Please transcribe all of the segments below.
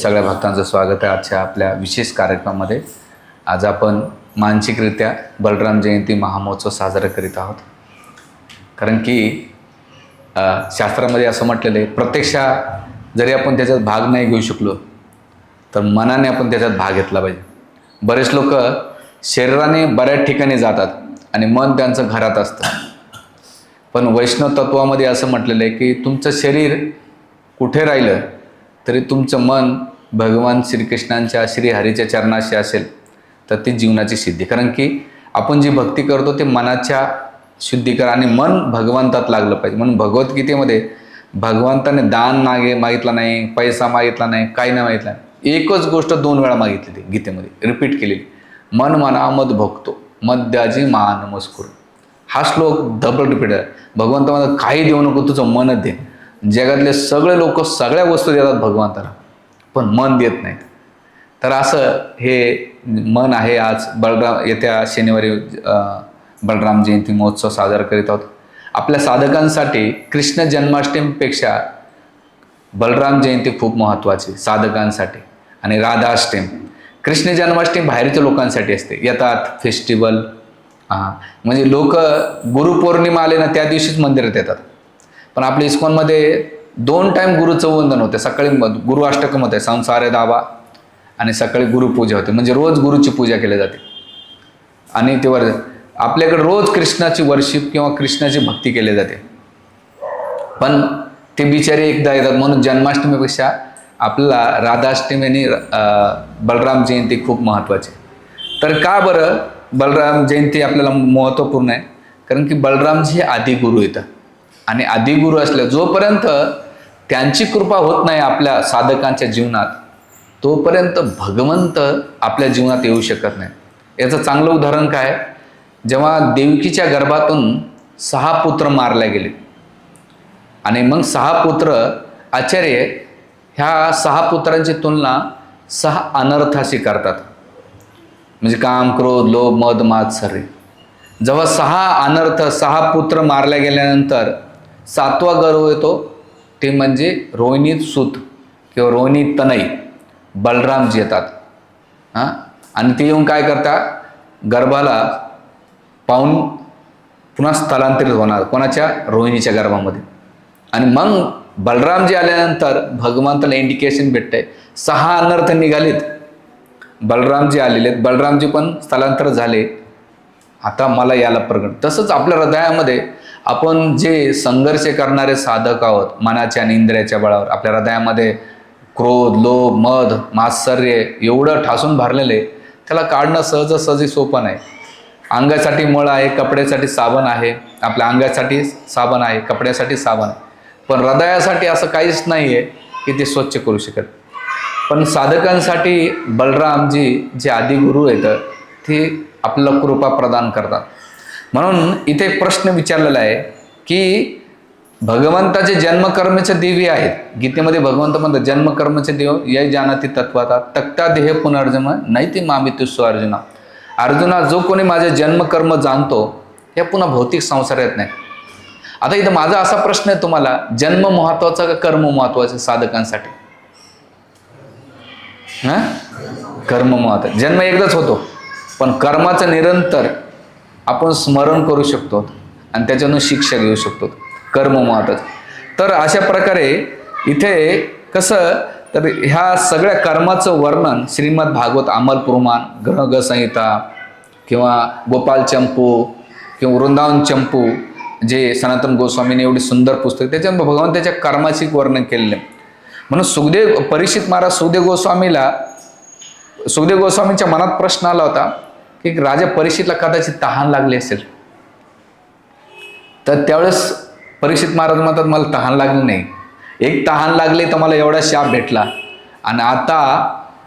सगळ्या भक्तांचं स्वागत आहे आजच्या आपल्या विशेष कार्यक्रमामध्ये. आज आपण मानसिकरित्या बलराम जयंती महामहोत्सव साजरा करीत आहोत. कारण की शास्त्रामध्ये असं म्हटलेलं आहे, प्रत्यक्षात जरी आपण त्याच्यात भाग नाही घेऊ शकलो तर मनाने आपण त्याच्यात भाग घेतला पाहिजे. बरेच लोक शरीराने बऱ्याच ठिकाणी जातात आणि मन त्यांचं घरात असतं. पण वैष्णव तत्वामध्ये असं म्हटलेलं आहे की तुमचं शरीर कुठे राहिलं तरी तुमचं मन भगवान श्रीकृष्णांच्या श्रीहरीच्या चरणाशी असेल तर ती जीवनाची सिद्धी. कारण की आपण जी भक्ती करतो ते मनाच्या शुद्धीकरण आणि मन भगवंतात लागलं पाहिजे. म्हणून भगवद्गीतेमध्ये भगवंताने दान मागितलं नाही, पैसा मागितला नाही, काही नाही मागितलं नाही. एकच गोष्ट 2 वेळा मागितली ती गीतेमध्ये रिपीट केलेली, मन मना मद भक्तो मद्याजी मान मस्कुर. हा श्लोक डबल रिपीट आहे. भगवंतामध्ये काही देऊ नको, तुझं मनच दे. जगातले सगळे लोक सगळ्या वस्तू देतात भगवंताला, पण मन देत नाहीत. तर असं हे मन आहे. आज येत्या शनिवारी बलराम जयंती महोत्सव साजरा करीत आहोत. आपल्या साधकांसाठी कृष्ण जन्माष्टमीपेक्षा बलराम जयंती खूप महत्त्वाची साधकांसाठी. आणि राधाष्टमी, कृष्ण जन्माष्टमी बाहेरच्या लोकांसाठी असते, येतात फेस्टिवल. म्हणजे लोक गुरुपौर्णिमा आले ना त्या दिवशीच मंदिरात येतात. पण आपल्या इस्कॉनमध्ये 2 टाईम गुरुचं वंदन होते. सकाळी गुरु अष्टकम होते, संसारे दाबा, आणि सकाळी गुरुपूजा होते. म्हणजे रोज गुरुची पूजा केली जाते. आणि ते आपल्याकडे रोज कृष्णाची वर्शिप किंवा कृष्णाची भक्ती केली जाते. पण ते बिचारे एकदा येतात. म्हणून जन्माष्टमीपेक्षा आपल्याला राधाष्टमी आणि बलराम जयंती खूप महत्त्वाची. तर का बरं बलराम जयंती आपल्याला महत्त्वपूर्ण आहे? कारण की बलरामजी हे आदिगुरु येतात. आणि आदिगुरु असल्या जोपर्यंत त्यांची कृपा होत नाही आपल्या साधकांच्या जीवनात, तोपर्यंत भगवंत आपल्या जीवनात येऊ शकत नाही. याचं चांगलं उदाहरण काय? जेव्हा देवकीच्या गर्भातून 6 पुत्र मारले गेले आणि मग 6 पुत्र आचार्य ह्या 6 पुत्रांची तुलना 6 अनर्थाशी करतात. म्हणजे काम, क्रोध, लोभ, मद, मात्सर्य. जेव्हा 6 अनर्थ, 6 पुत्र मारल्या गेल्यानंतर 7वा गर्भ येतो, ते म्हणजे रोहिणीत सूत किंवा रोहिणीत तनय बलरामजी येतात. आणि ते येऊन काय करतात? गर्भाला पाहून पुन्हा स्थलांतरित होणार कोणाच्या? रोहिणीच्या गर्भामध्ये. आणि मग बलरामजी आल्यानंतर भगवंताला इंडिकेशन भेटतंय 6 अनर्थ निघालेत, बलरामजी आलेले आहेत, बलरामजी पण स्थलांतर झाले, आता मला याला प्रगट. तसंच आपल्या हृदयामध्ये आपण जे संघर्ष करणारे साधक आहोत, मनाच्या आणि इंद्रियाच्या बळावर आपल्या हृदयामध्ये क्रोध, लोभ, मद, मात्सर्य एवढं ठासून भरलेले, त्याला काढणं सहजासहजी सोपं नाही. अंगासाठी मळ आहे, कपड्यासाठी साबण आहे. आपल्या अंगासाठी साबण आहे, कपड्यासाठी साबण आहे. पण हृदयासाठी असं काहीच नाही आहे की ते स्वच्छ करू शकत. पण साधकांसाठी बलरामजी जे आदिगुरु आहेत ते आपल्याला कृपा प्रदान करतात. म्हणून इथे प्रश्न विचारलेला आहे की भगवंताचे जन्मकर्माचे देवी आहेत. गीतेमध्ये भगवंत म्हणतात जन्मकर्माचे देव या जानाती तत्वाता तक्ता देह पुनर्जन्म नाही ते मामितुस्व अर्जुना. अर्जुना, जो कोणी माझे जन्मकर्म जाणतो हे पुन्हा भौतिक संसार येत नाही. आता इथं माझा असा प्रश्न आहे तुम्हाला, जन्म महत्वाचा का कर्म महत्वाचं साधकांसाठी? कर्म महत्वाचं. जन्म एकदाच होतो, पण कर्माचं निरंतर आपण स्मरण करू शकतो आणि त्याच्यातून शिक्षा घेऊ शकतो. कर्म महत्वाचं. तर अशा प्रकारे इथे कसं, तर ह्या सगळ्या कर्माचं वर्णन श्रीमद भागवत अमल पुराण, ग्रह संहिता किंवा गोपाल चंपू किंवा वृंदावन चंपू, जे सनातन गोस्वामीने एवढी सुंदर पुस्तक, त्याच्यात भगवंताच्या कर्माचे वर्णन केलेलं आहे. म्हणून परीक्षित महाराज सुखदेव गोस्वामींच्या मनात प्रश्न आला होता की राजा परीक्षितला कदाचित तहान लागली असेल. तर त्यावेळेस परीक्षित महाराज म्हणतात, मला तहान लागली नाही. एक तहान लागली तर मला एवढा शाप भेटला आणि आता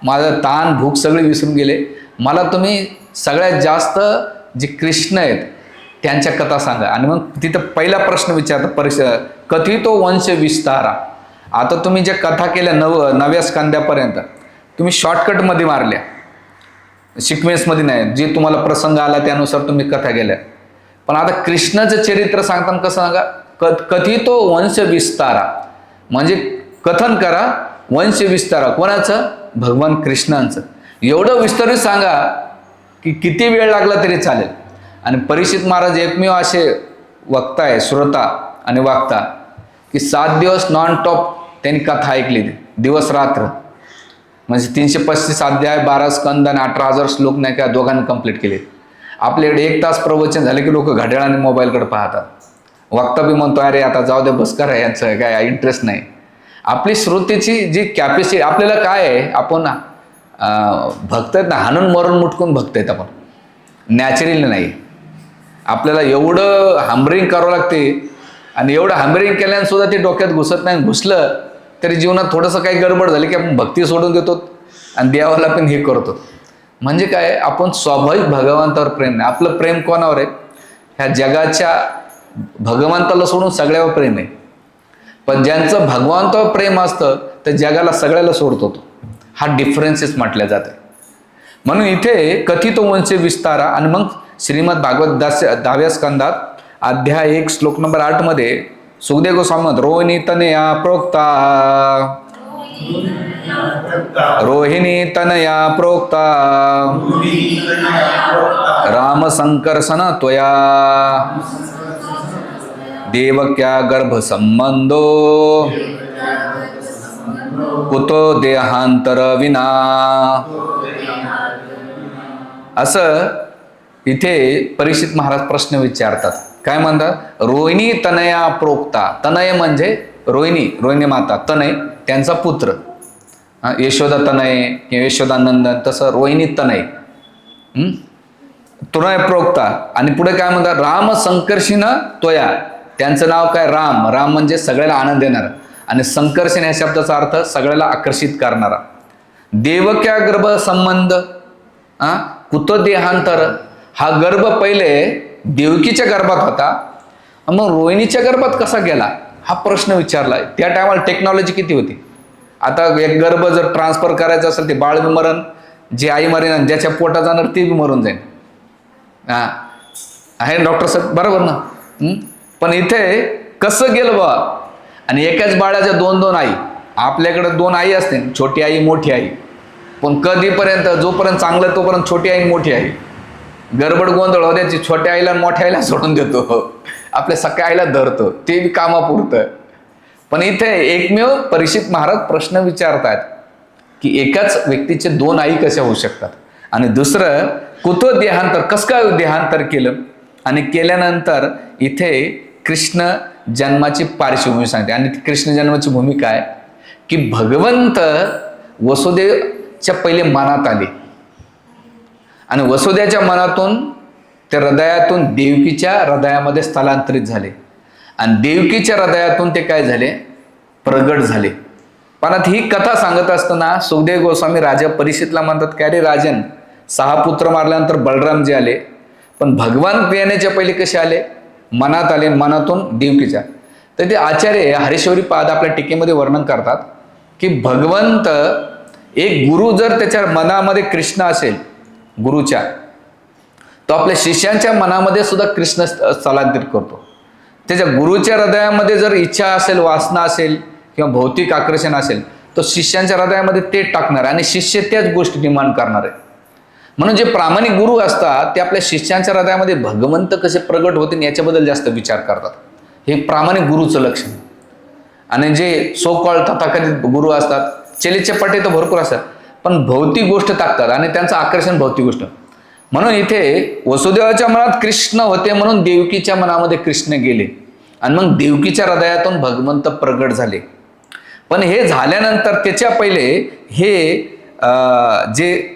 माझं ताण भूक सगळे विसरून गेले. मला तुम्ही सगळ्यात जास्त जे कृष्ण आहेत त्यांच्या कथा सांगा. आणि मग तिथं पहिला प्रश्न विचारतात कथितो वंश विस्तारा. आता तुम्ही ज्या कथा केल्या 9व्या स्कंद्यापर्यंत तुम्ही शॉर्टकटमध्ये मारल्या, सिक्वेन्समध्ये नाही, जे तुम्हाला प्रसंग आला त्यानुसार तुम्ही कथा गेल्या. पण आता कृष्णाचं चरित्र सांगताना कसं सांगा, कथितो वंश विस्तारा, म्हणजे कथन करा वंश विस्तारा कोणाचं? भगवान कृष्णांचं. एवढं विस्तारित सांगा की किती वेळ लागला तरी चालेल. आणि परीक्षित महाराज एकमेव असे वक्ता आहे, श्रोता आणि वाक्ता, की 7 दिवस नॉन टॉप त्यांनी कथा ऐकली, दिवस रात्र. म्हणजे 335 अध्याय, 12 स्कंद आणि 18,000 श्लोक नाही का दोघांनी कंप्लीट केले. आपल्याकडे 1 तास प्रवचन झाले की लोक घड्याळाने मोबाईलकडे पाहतात. वक्ता बी म्हणतो अरे आता जाऊ दे, बस करा, यांचं काय इंटरेस्ट नाही. आपली श्रोतेची जी कॅपॅसिटी, आपल्याला काय आहे, आपण भक्त आहेत ना, हाणून मरून मुटकून भक्त आहेत आपण, नॅचरली नाही. आपल्याला एवढं हॅमरिंग करावं लागते आणि एवढं हॅमरिंग केल्यानं सुद्धा ते डोक्यात घुसत नाही. घुसलं तरी जीवनात थोडंसं काही गडबड झाली की आपण भक्ती सोडून देतो आणि देवाला पण हे करतो. म्हणजे काय, आपण स्वाभाविक भगवंतावर प्रेम नाही. आपलं प्रेम कोणावर आहे? ह्या जगाच्या भगवंताला सोडून सगळ्यावर प्रेम आहे. पण ज्यांचं भगवंतावर प्रेम असतं तर जगाला सगळ्याला सोडतो तो. हा डिफरन्सेस म्हटल्या जाते. म्हणून इथे कथित वंश विस्तारा. आणि मग श्रीमद भागवत 10व्या स्कंदात अध्याय 1 श्लोक नंबर 8 मध्ये सुखदेव गोस्वामी रोहिणी तनया प्रोक्ता, रोहिणी तनया प्रोक्ता राम संकर्षण त्वया देवक्या गर्भ संबंधो कुतो देहांतर विना. असं इथे परीक्षित महाराज प्रश्न विचारतात. काय म्हणतात? रोहिणी तनया प्रोक्ता. तनय म्हणजे रोहिणी, रोहिणी माता, तनय त्यांचा पुत्र, यशोदा तनय किंवा यशोदानंदन, तसं रोहिणी तनय, तनय प्रोक्ता. आणि पुढे काय म्हणतात? राम संकर्षिण त्वया. त्यांचं नाव काय? राम. राम म्हणजे सगळ्याला आनंद देणारा, आणि संकर्षण या शब्दाचा अर्थ सगळ्याला आकर्षित करणारा. देवक्या गर्भ संबंध, कुत देहांतर. हा गर्भ पहिले देवकीच्या गर्भात होता, मग रोहिणीच्या गर्भात कसा गेला हा प्रश्न विचारलाय. त्या टायमाला टेक्नॉलॉजी किती होती. आता एक गर्भ जर ट्रान्सफर करायचं असेल ते बाळ बी मरण, जे आई मरेन, ज्याच्या पोटात जाणार ते बी मरून जाईल. आहे डॉक्टर साहेब, बरोबर ना? पण इथे कसं गेलं बा. आणि एकाच बाळाच्या 2 आई. आपल्याकडे 2 आई असते, छोटी आई मोठी आई. पण कधीपर्यंत, जोपर्यंत चांगलं तोपर्यंत छोटी आई मोठी आई. गडबड गोंधळ होत्याची, छोट्या आईला मोठ्या आईला सोडून देतो, आपल्या सख्या आईला धरतो, ते बी कामापुरतं. पण इथे एकमेव परीक्षित महाराज प्रश्न विचारतात की एकाच व्यक्तीचे 2 आई कशा होऊ शकतात. आणि दुसरं, कुठं देहांतर, कसं काय देहांतर केलं. आणि केल्यानंतर इथे कृष्ण जन्माची पार्श्वभूमी सांगते. आणि कृष्ण जन्माची भूमिका आहे की भगवंत वसुदेवच्या पहिले मनात आले, आणि वसुदेवच्या मनातून ते हृदयातून देवकीच्या हृदयामध्ये स्थलांतरित झाले, आणि देवकीच्या हृदयातून ते काय झाले? प्रगट झाले. पण आता ही कथा सांगत असताना सुखदेव गोस्वामी राजा परीक्षितला म्हणतात की अरे राजन, 6 पुत्र मारल्यानंतर बलरामजी आले, पण भगवान येण्याच्या पहिले कसे आले? मनात आले, मनातून देवकीच्या. तर ते आचार्य हरीश्वरी पाद आपल्या टीकेमध्ये वर्णन करतात की भगवंत, एक गुरु जर त्याच्या मनामध्ये कृष्ण असेल गुरुच्या, तो आपल्या शिष्यांच्या मनामध्ये सुद्धा कृष्ण स्थलांतरित करतो. त्याच्या गुरुच्या हृदयामध्ये जर इच्छा असेल, वासना असेल किंवा भौतिक आकर्षण असेल, तो शिष्यांच्या हृदयामध्ये ते टाकणार आणि शिष्य त्याच गोष्टी डिमांड करणार आहे. म्हणून जे प्रामाणिक गुरु असतात ते आपल्या शिष्यांच्या हृदयामध्ये भगवंत कसे प्रगट होतील याच्याबद्दल जास्त विचार करतात. हे प्रामाणिक गुरुचं लक्षण. आणि जे सो कॉल्ड तथाकथित गुरु असतात, चेलीचपाटे तर भरपूर असतात, पण भौतिक गोष्ट टाकतात आणि त्यांचं आकर्षण भौतिक गोष्ट. म्हणून इथे वसुदेवाच्या मनात कृष्ण होते, म्हणून देवकीच्या मनामध्ये कृष्ण गेले, आणि मग देवकीच्या हृदयातून भगवंत प्रगट झाले. पण हे झाल्यानंतर त्याच्या पहिले हे जे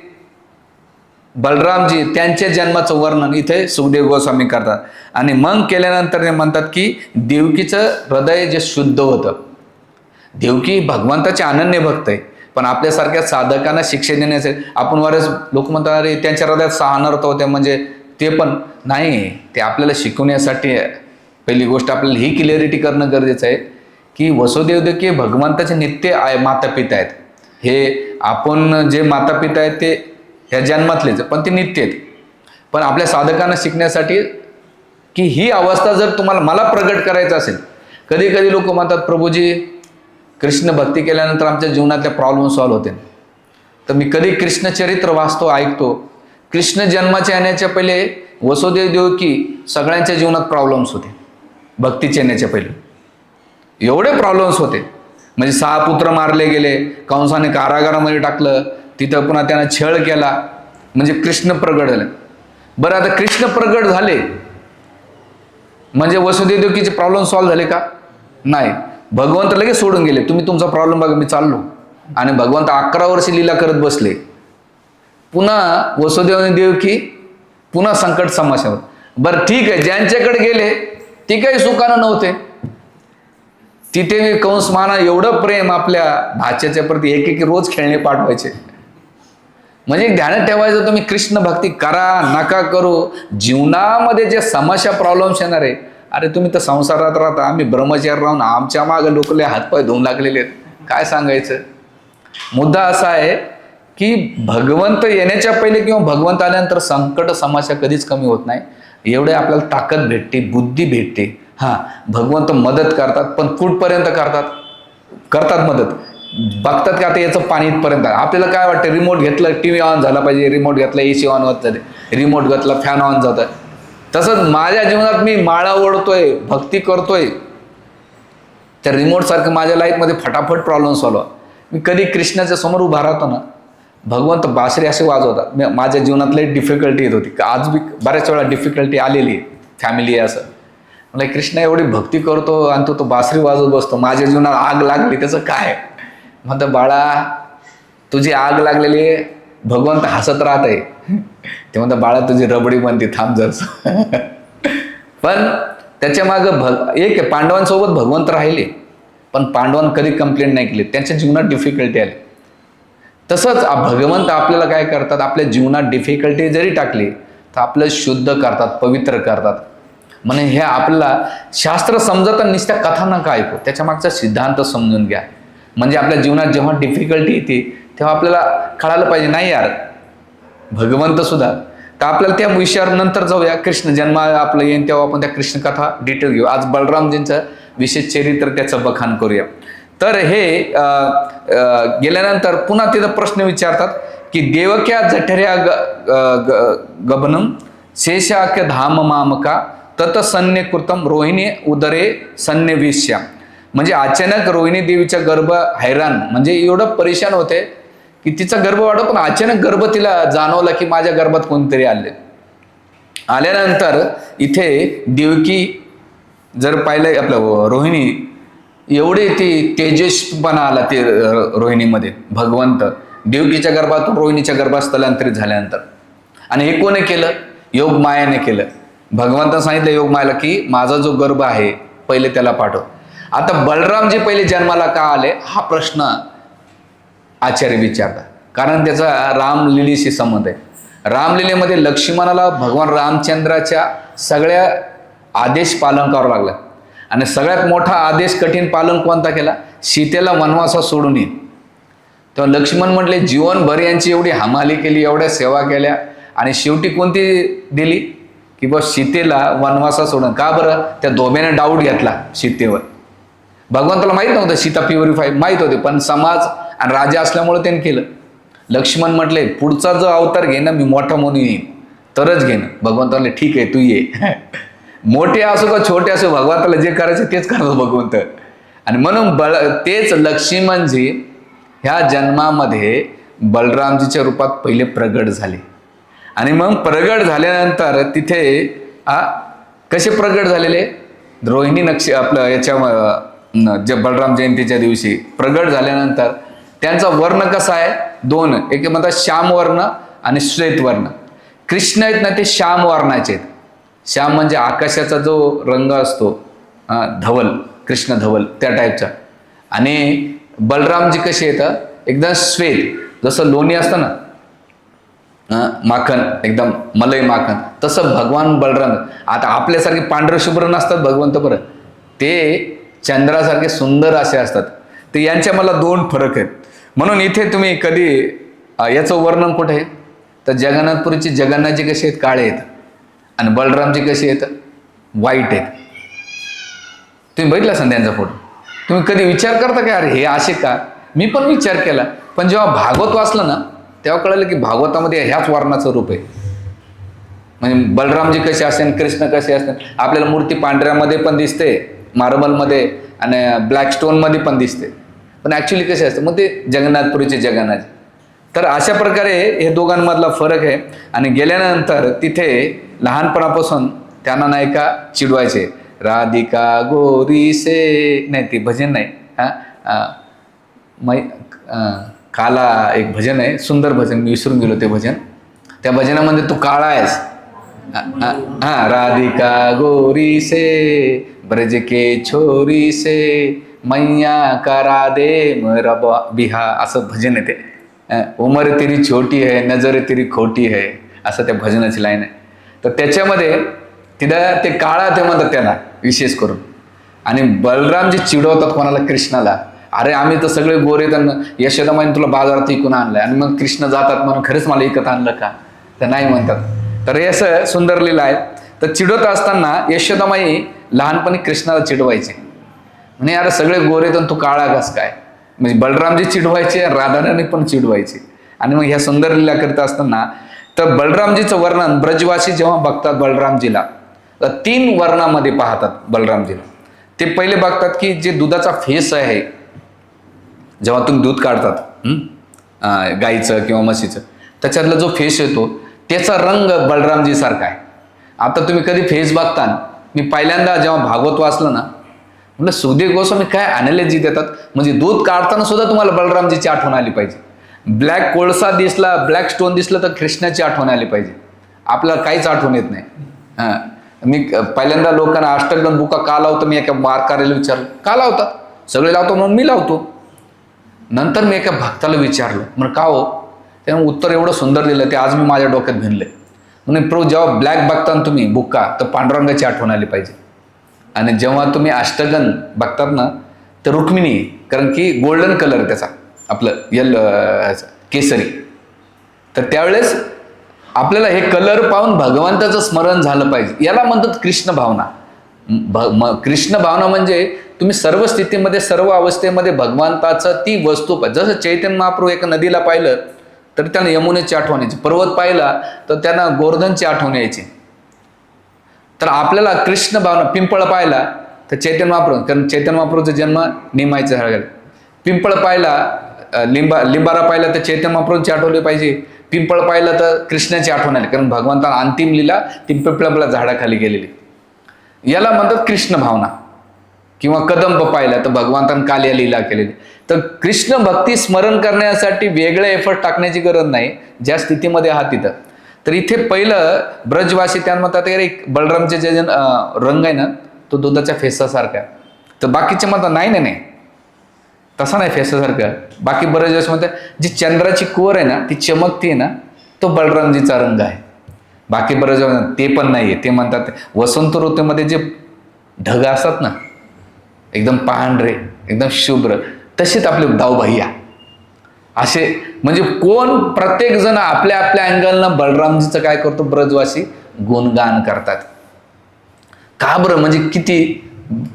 बलरामजी त्यांच्या जन्माचं वर्णन इथे सुखदेव गोस्वामी करतात. आणि मग केल्यानंतर ते म्हणतात की देवकीचं हृदय जे शुद्ध होतं. देवकी भगवंताचे अनन्य भक्त आहे, पण आपल्यासारख्या साधकांना शिक्षा देण्याचे आपण बरेच लोक म्हणतात अरे त्यांच्या हृदयात 6 अनर्थ होते, म्हणजे ते पण नाही. ते आपल्याला शिकवण्यासाठी पहिली गोष्ट आपल्याला ही क्लिअरिटी करणं गरजेचं आहे की वसुदेव देवकी भगवंताचे नित्य माता पिता आहेत. हे आपण जे माता पिता आहेत ते ह्या जन्मातलेच, पण ते नित्य आहेत. पण आपल्या साधकांना शिकण्यासाठी की ही अवस्था जर तुम्हाला मला प्रगट करायचं असेल, कधी कधी लोक म्हणतात प्रभूजी कृष्ण भक्ती केल्यानंतर आमच्या जीवनातले प्रॉब्लेम सॉल्व्ह होते. तर मी कधी कृष्ण चरित्र वाचतो, ऐकतो. कृष्ण जन्माच्या येण्याच्या पहिले वसुदेव देवकी सगळ्यांच्या जीवनात प्रॉब्लेम्स होते. भक्तीच्या येण्याच्या पहिले एवढे प्रॉब्लेम्स होते. म्हणजे 6 पुत्र मारले गेले, कंसाने कारागारामध्ये टाकलं, तिथं पुन्हा त्यानं छळ केला, म्हणजे कृष्ण प्रगट झाले. बरं, आता कृष्ण प्रगट झाले म्हणजे वसुदेव देवकीचे प्रॉब्लेम सॉल्व्ह झाले का? नाही. भगवंत लगेच सोडून गेले, तुम्ही तुमचा प्रॉब्लेम बघा, मी चाललो. आणि भगवंत 11 वर्ष लीला करत बसले. पुन्हा वसुदेव आणि देवकी पुन्हा संकट समस्यावर. बरं ठीक आहे, ज्यांच्याकडे गेले ते काही सुखानं नव्हते. तिथे कंस माना एवढं प्रेम आपल्या भाच्याच्या प्रती, एक रोज खेळणे पाठवायचे. म्हणजे ध्यानात ठेवायचं, तुम्ही कृष्ण भक्ती करा नका करू, जीवनामध्ये जे समस्या प्रॉब्लेम्स येणार आहे, अरे तुम्ही तर संसारात राहता, आम्ही ब्रह्मचारी राहून आमच्या मागे लोकले हातपाय धुवून लागलेले आहेत, काय सांगायचं. मुद्दा असा आहे की भगवंत येण्याच्या पहिले किंवा भगवंत आल्यानंतर संकट समस्या कधीच कमी होत नाही. एवढे आपल्याला ताकद भेटते, बुद्धी भेटते. हां, भगवंत मदत करतात, पण कुठपर्यंत करतात मदत, बघतात का आता याचं पाणी इथपर्यंत. आपल्याला काय वाटतं, रिमोट घेतलं TV ऑन झाला पाहिजे, रिमोट घेतला AC ऑन होत जाते, रिमोट घेतला फॅन ऑन जातं. तसंच माझ्या जीवनात मी माळा ओढतोय, भक्ती करतोय, त्या रिमोट सारखं माझ्या लाईफमध्ये फटाफट प्रॉब्लेम सॉल्व्ह. मी कधी कृष्णाच्या समोर उभा राहतो ना, भगवंत बासरी असे वाजवतात. माझ्या जीवनातले डिफिकल्टी येत होती, आज बी बऱ्याच वेळा डिफिकल्टी आलेली आहे, फॅमिली आहे असं. मला कृष्ण एवढी भक्ती करतो आणि तो बासरी वाजवत बसतो. माझ्या जीवनात आग लागली, त्याचं काय म्हणतं, बाळा तुझी आग लागलेली आहे, भगवंत हसत राहत आहे. ते म्हणतं, बाळा तुझी रबडी बनते, थांब जरस. पण त्याच्या मागं एक आहे, पांडवांसोबत भगवंत राहिले, पण पांडवांनी कधी कंप्लेंट नाही केली, त्यांच्या जीवनात डिफिकल्टी आली. तसंच भगवंत आपल्याला काय करतात, आपल्या जीवनात डिफिकल्टी जरी टाकली तर आपलं शुद्ध करतात, पवित्र करतात. म्हणजे हे आपल्याला शास्त्र समजत, नुसत्या कथा नका ऐकू, त्याच्या मागचा सिद्धांत समजून घ्या. म्हणजे आपल्या जीवनात जेव्हा डिफिकल्टी येते तेव्हा आपल्याला कळालं पाहिजे, नाही यार भगवंत सुद्धा. तर आपल्याला त्या विषयावर नंतर जाऊया. कृष्ण जन्म आपलं येईन तेव्हा आपण त्या कृष्ण कथा डिटेल घेऊ. आज बलरामजींचं विशेष चरित्र, त्याचं बखान करूया. तर हे गेल्यानंतर पुन्हा तिथं प्रश्न विचारतात की देवक्या जठऱ्या गबनम शेषाक्य धाम मामका तत सन्य कृतम रोहिणी उदरे सन्य विष्या. म्हणजे अचानक रोहिणी देवीचा गर्भ हैराण, म्हणजे एवढं परेशान होते की तिचा गर्भ वाढव, पण अचानक गर्भ तिला जाणवला की माझ्या गर्भात कोणतरी आल्यानंतर इथे देवकी जर पाहिलं आपलं रोहिणी, एवढे ती तेजस्वीपणा आला ते रोहिणीमध्ये. भगवंत देवकीच्या गर्भातून रोहिणीच्या गर्भात स्थलांतरित झाल्यानंतर. आणि हे कोणी केलं, योग मायाने केलं. भगवंताने सांगितलं योग मायाला की माझा जो गर्भ आहे पहिले त्याला पाठव. आता बलरामजी पहिले जन्माला का आले हा प्रश्न आचार्य विचारतात, कारण त्याचा रामलीलेशी संबंध आहे. रामलीलेमध्ये लक्ष्मणाला भगवान रामचंद्राच्या सगळ्या आदेश पालन करावं लागलं, आणि सगळ्यात मोठा आदेश कठीण पालन कोणता केला, सीतेला वनवासात सोडून ये. तेव्हा लक्ष्मण म्हटले जीवनभर यांची एवढी हमाली केली, एवढ्या सेवा केल्या, आणि शेवटी कोणती दिली की बस सीतेला वनवासात सोडून. का बरं, त्या धोब्याने डाऊट घेतला सीतेवर. भगवंताला माहीत नव्हतं सीता प्युरिफाय, माहीत होते, पण समाज आणि राजा असल्यामुळे त्याने केलं. लक्ष्मण म्हटले पुढचा जो अवतार घेणं मी मोठा म्हणून येईन तरच घेणं. भगवंत म्हटले ठीक आहे तू ये. मोठे असो का छोटे असो, भगवंताला जे करायचे तेच करतो भगवंत. आणि म्हणून तेच लक्ष्मणजी ह्या जन्मामध्ये बलरामजीच्या रूपात पहिले प्रगट झाले. आणि मग प्रगट झाल्यानंतर तिथे कसे प्रगट झालेले, रोहिणी आपलं याच्या जे बलराम जयंतीच्या दिवशी प्रगट झाल्यानंतर त्यांचा वर्ण कसा आहे, दोन, एक म्हणतात श्याम वर्ण आणि श्वेत वर्ण. कृष्ण आहेत ना ते श्याम वर्णाचे आहेत. श्याम म्हणजे आकाशाचा जो रंग असतो, धवल, कृष्ण धवल त्या टाईपचा. आणि बलरामजी कसे येतं, एकदम श्वेत, जसं लोणी असतं ना माखन, एकदम मलई माखन, तसं भगवान बलराम. आता आपल्यासारखे पांढरे शुभ्र नसतात भगवंत, बरं ते चंद्रासारखे सुंदर असे असतात. ते यांच्या मला दोन फरक आहेत. म्हणून इथे तुम्ही कधी याचं वर्णन कुठे आहे तर जगन्नाथपुरीची जगन्नाथजी कसे आहेत, काळे आहेत, आणि बलरामजी कसे आहेत, व्हाईट आहेत. तुम्ही बघितला असाल त्यांचा फोटो. तुम्ही कधी विचार करता का अरे हे असे का? मी पण विचार केला, पण जेव्हा भागवत वाचलं ना तेव्हा कळलं की भागवतामध्ये ह्याच वर्णाचं रूप आहे. म्हणजे बलरामजी कसे असतील, कृष्ण कसे असतील. आपल्याला मूर्ती पांढऱ्यामध्ये पण दिसते, मार्बलमध्ये आणि ब्लॅक स्टोनमध्ये पण दिसते, पण ॲक्च्युली कसे असते मग ते जगन्नाथपुरीचे जगन्नाथ. तर अशा प्रकारे हे दोघांमधला फरक आहे. आणि गेल्यानंतर तिथे लहानपणापासून त्यांना नाही का चिडवायचे, राधिका गोरी से, नाही ते भजन नाही हां, मै काला एक भजन आहे, सुंदर भजन, मी विसरून गेलो ते भजन. त्या भजनामध्ये तू काळा आहेस, हां, राधिका गोरी से ब्रज के छोरी से मैया करा दे मेरा बिहा, असं भजन आहे ते. उमर तेरी छोटी है नजर तेरी खोटी है, असं त्या भजनाची लाईन आहे. तर त्याच्यामध्ये तिथं ते काळा ते म्हणतात त्यांना विशेष करून. आणि बलरामजी चिडवतात कोणाला? कृष्णाला. अरे आम्ही तर सगळे गोरे, त्यांना यशोदामाईने तुला बाजारात इकून आणलंय. आणि मग कृष्ण जातात म्हणून खरंच मला इकत आणलं का? तर नाही म्हणतात. तर हे असं सुंदर लिहिलं आहे. तर चिडवत असताना यशोदामाई लहानपणी कृष्णाला चिडवायचे, म्हणजे अरे सगळे गोरे तर तू काळा कस काय? म्हणजे बलरामजी चिडवायचे, राधाराणी पण चिडवायचे. आणि मग ह्या सुंदर लीला करत असताना तर बलरामजीचं वर्णन ब्रजवासी जेव्हा बघतात बलरामजीला, तर 3 वर्णामध्ये पाहतात बलरामजीला. ते पहिले बघतात की जे दुधाचा फेस आहे, जेव्हा तुम्ही दूध काढतात गाईचं किंवा म्हशीचं, त्याच्यातला जो फेस येतो त्याचा रंग बलरामजी सारखा आहे. आता तुम्ही कधी फेस बघता, मी पहिल्यांदा जेव्हा भागवत वाचलं ना, म्हणजे सुखदेव गोस्वामी काय अनालिजी देतात, म्हणजे दूध काढताना सुद्धा तुम्हाला बलरामजीची आठवण आली पाहिजे. ब्लॅक कोळसा दिसला, ब्लॅक स्टोन दिसलं तर कृष्णाची आठवण आली पाहिजे. आपल्याला काहीच आठवण येत नाही. हां, मी पहिल्यांदा लोकांना अष्टगंध बुका का लावतो, मी एका वारकऱ्याला विचारलं का लावतात, सगळे लावतो म्हणून मी लावतो. नंतर मी एका भक्ताला विचारलं, म्हणून का हो? त्यानं उत्तर एवढं सुंदर दिलं, ते आज मी माझ्या डोक्यात भिनले. म्हणून प्रो जेव्हा ब्लॅक बघता ना तुम्ही बुक्का, तर पांडुरंगाची आठवण आली पाहिजे. आणि जेव्हा तुम्ही अष्टगन बघतात ना, तर रुक्मिणी, कारण की गोल्डन कलर त्याचा, आपलं केसरी. तर त्यावेळेस आपल्याला हे कलर पाहून भगवंताचं स्मरण झालं पाहिजे. याला म्हणतात कृष्ण भावना. कृष्ण भावना म्हणजे तुम्ही सर्व स्थितीमध्ये, सर्व अवस्थेमध्ये भगवंताचं ती वस्तू, जसं चैतन्य महाप्रभू एका नदीला पाहिलं तर त्यांना यमुनेची आठवण यायची, पर्वत पाहिला तर त्यांना गोवर्धनची आठवण यायची. तर आपल्याला कृष्ण भावना, पिंपळ पाहिला तर चैतन्य महाप्रभू, कारण चैतन्य महाप्रभूचा जन्म निमायचं झालं. पिंपळ पाहिला, लिंबारा पाहिला तर चैतन्य महाप्रभूची आठवली पाहिजे. पिंपळ पाहिलं तर कृष्णाची आठवण आली, कारण भगवंताला अंतिम लीला ती पिंपळाला झाडाखाली गेलेली. याला म्हणतात कृष्ण भावना. किंवा कदंब पाहिला तर भगवंतानं कालिया लीला केलेली. तर कृष्ण भक्ती स्मरण करण्यासाठी वेगळे एफर्ट टाकण्याची गरज नाही, ज्या स्थितीमध्ये आहात तिथं. तर इथे पहिलं ब्रजवासी त्यांना म्हणतात एक बलरामचे जे रंग आहे ना, तो दुधाच्या फेसासारखा आहे. तर बाकीचे म्हणतात नाही नाही नाही, तसा नाही फेसासारखा. बाकी ब्रजवासी म्हणतात जी चंद्राची कोर आहे ना, ती चमकती ना, तो बलरामजीचा रंग आहे. बाकी ब्रजवासी ते पण नाही आहे, ते म्हणतात वसंत ऋतूमध्ये जे ढग असतात ना, एकदम पांढरे, एकदम शुभ्र, तसेच आपले दाऊभैया असे. म्हणजे कोण, प्रत्येक जण आपल्या आपल्या अँगलनं बलरामजीचं काय करतो, ब्रजवासी गुणगान करतात. का बरं? म्हणजे किती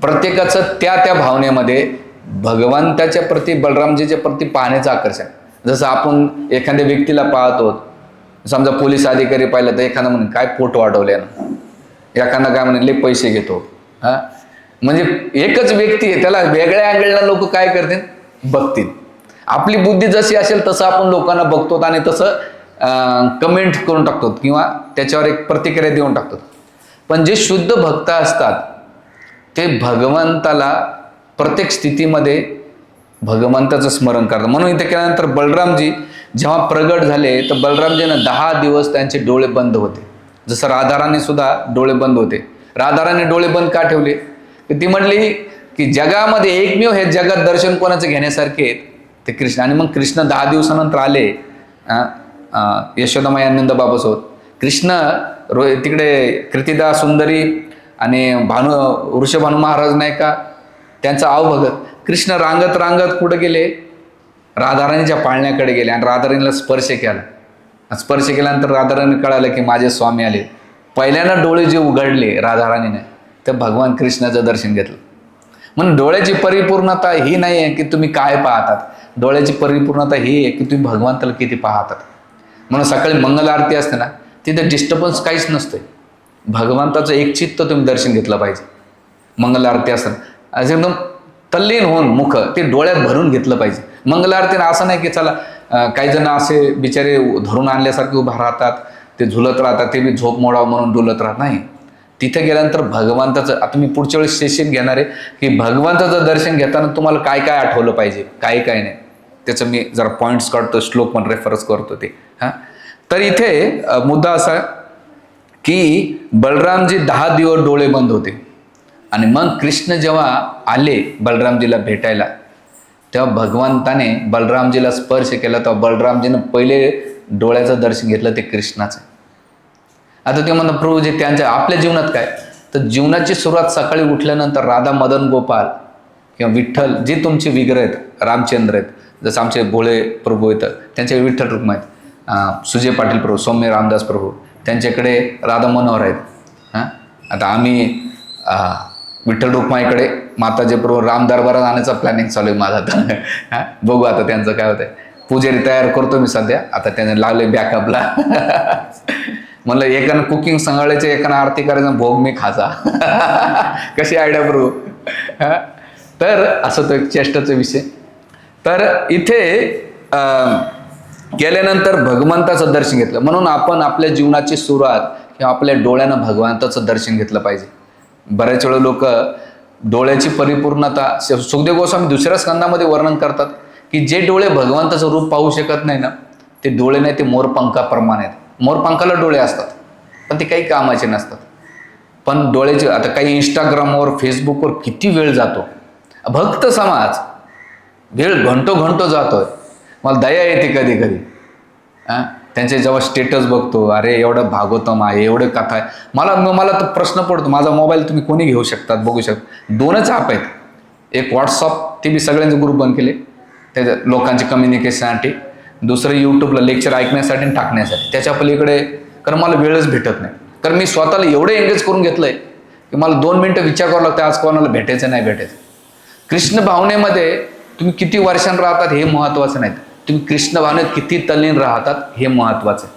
प्रत्येकाचं त्या त्या भावनेमध्ये भगवंताच्या प्रती, बलरामजीच्या प्रती पाहण्याचं आकर्षण. जसं आपण एखाद्या व्यक्तीला पाहतो, समजा पोलीस अधिकारी पाहिलं तर एखादा म्हणे काय पोट वाढवले ना, एखादा काय म्हणे लय पैसे घेतो. हां, म्हणजे एकच व्यक्ती आहे, त्याला वेगळ्या अँगलला लोक काय करतील, बघतील. आपली बुद्धी जशी असेल तसं आपण लोकांना बघतो आणि तसं कमेंट करून टाकतो किंवा त्याच्यावर एक प्रतिक्रिया देऊन टाकतो. पण जे शुद्ध भक्त असतात ते भगवंताला प्रत्येक स्थितीमध्ये भगवंताचं स्मरण करतात. म्हणून इथे केल्यानंतर बलरामजी जेव्हा प्रगट झाले तर बलरामजींना 10 दिवस त्यांचे डोळे बंद होते. जसं राधाराणी सुद्धा डोळे बंद होते. राधाराणी डोळे बंद का ठेवले? ती म्हणली की जगामध्ये एकमेव हे जगात दर्शन कोणाचं घेण्यासारखे ते कृष्ण. आणि मग कृष्ण 10 दिवसानंतर आले यशोदामाई आनंद बाबासोबत. कृष्ण तिकडे कृतिदा सुंदरी आणि ऋषभानू महाराज नाही का, त्यांचा आवभगत. कृष्ण रांगत रांगत कुठं गेले, राधाराणीच्या पाळण्याकडे गेले आणि राधाराणीला स्पर्श केला. स्पर्श केल्यानंतर राधाराणी कळालं की माझे स्वामी आले. पहिल्यांदा डोळे जे उघडले राधाराणीने, तर भगवान कृष्णाचं दर्शन घेतलं. म्हणून डोळ्याची परिपूर्णता ही नाही आहे की तुम्ही काय पाहतात, डोळ्याची परिपूर्णता ही आहे की तुम्ही भगवंताला किती पाहतात. म्हणून सकाळी मंगल आरती असते ना, तिथे डिस्टर्बन्स काहीच नसते. भगवंताचं एक चित्त तुम्ही दर्शन घेतलं पाहिजे. मंगल आरती असताना असं एकदम तल्लीन होऊन मुख ते डोळ्यात भरून घेतलं पाहिजे. मंगल आरतीनं असं नाही की चला काही जण असे बिचारे धरून आणल्यासारखे उभा राहतात, ते झुलत राहतात, ते बी झोप मोडावं म्हणून डुलत राहत नाही. तिथे गेल्यानंतर भगवंताचं, आता मी पुढच्या वेळेस सेशन घेणार आहे की भगवंताचं दर्शन घेताना तुम्हाला काय काय आठवलं पाहिजे, काय काय नाही, त्याचं मी जरा पॉईंट्स काढतो, श्लोक पण रेफरन्स करतो ते. हां, तर इथे मुद्दा असा की बलरामजी 10 दिवस डोळे बंद होते आणि मग कृष्ण जेव्हा आले बलरामजीला भेटायला, तेव्हा भगवंताने बलरामजीला स्पर्श केला, तेव्हा बलरामजीनं पहिले डोळ्याचं दर्शन घेतलं ते कृष्णाचं. आता ते म्हणतात प्रभू जे त्यांच्या आपल्या जीवनात काय, तर जीवनाची सुरुवात सकाळी उठल्यानंतर राधा मदन गोपाल किंवा विठ्ठल जे तुमचे विग्रह आहेत, रामचंद्र आहेत, जसं आमचे भोळे प्रभू येतात त्यांचे विठ्ठल रुक्माई आहेत, सुजय पाटील प्रभू, सौम्य रामदास प्रभू त्यांच्याकडे राधा मनोहर आहेत. हां, आता आम्ही विठ्ठल रुक्माईकडे माताजी प्रभू राम दरबारात आणायचा प्लॅनिंग चालू आहे माझा. आता हां, बघू आता त्यांचं काय होतंय. पुजारी तयार करतो मी सध्या, आता त्याने लागले बॅकअपला. म्हणलं एकानं कुकिंग सांगायचं, एकानं आरती करायचं, भोग मी खाजा. कशी आयडिया प्रभू. तर असं तो एक चेष्टाचा विषय. तर इथे गेल्यानंतर भगवंताचं दर्शन घेतलं, म्हणून आपण आपल्या जीवनाची सुरुवात किंवा आपल्या डोळ्यानं भगवंताचं दर्शन घेतलं पाहिजे. बऱ्याच वेळा लोक डोळ्याची परिपूर्णता, सुखदेव गोस्वामी दुसऱ्या स्कंदामध्ये वर्णन करतात की जे डोळे भगवंताचं रूप पाहू शकत नाही ना, ते डोळे नाही, ते मोरपंखाप्रमाणे आहेत. मोरपंखाला डोळे असतात पण ते काही कामाचे नसतात. पण डोळ्याचे, आता काही इंस्टाग्रामवर फेसबुकवर किती वेळ जातो, भक्त समाज वेळ घंटो जातोय. मला दया येते कधी कधी. त्यांचे जेव्हा स्टेटस बघतो, अरे एवढं भागवतम आहे, एवढं कथा आहे, मला तर प्रश्न पडतो. माझा मोबाईल तुम्ही कोणी घेऊ शकतात, बघू शकता. 2च ॲप आहेत, एक व्हॉट्सअप, ते मी सगळ्यांचे ग्रुप बंद केले त्या लोकांचे कम्युनिकेशनसाठी, दुसरं यूट्यूबला लेक्चर ऐकण्यासाठी आणि टाकण्यासाठी. त्याच्या पलीकडे कारण मला वेळच भेटत नाही. कारण मी स्वतःला एवढं एंगेज करून घेतलंय की मला 2 मिनटं विचार करावं लागतं, आज कोणाला भेटायचं नाही भेटायचं. कृष्ण भावनेमध्ये तुम्ही किती वर्षांनी राहतात हे महत्त्वाचं नाही, तुम्ही कृष्ण भावनेत किती तल्लीन राहतात हे महत्त्वाचं आहे.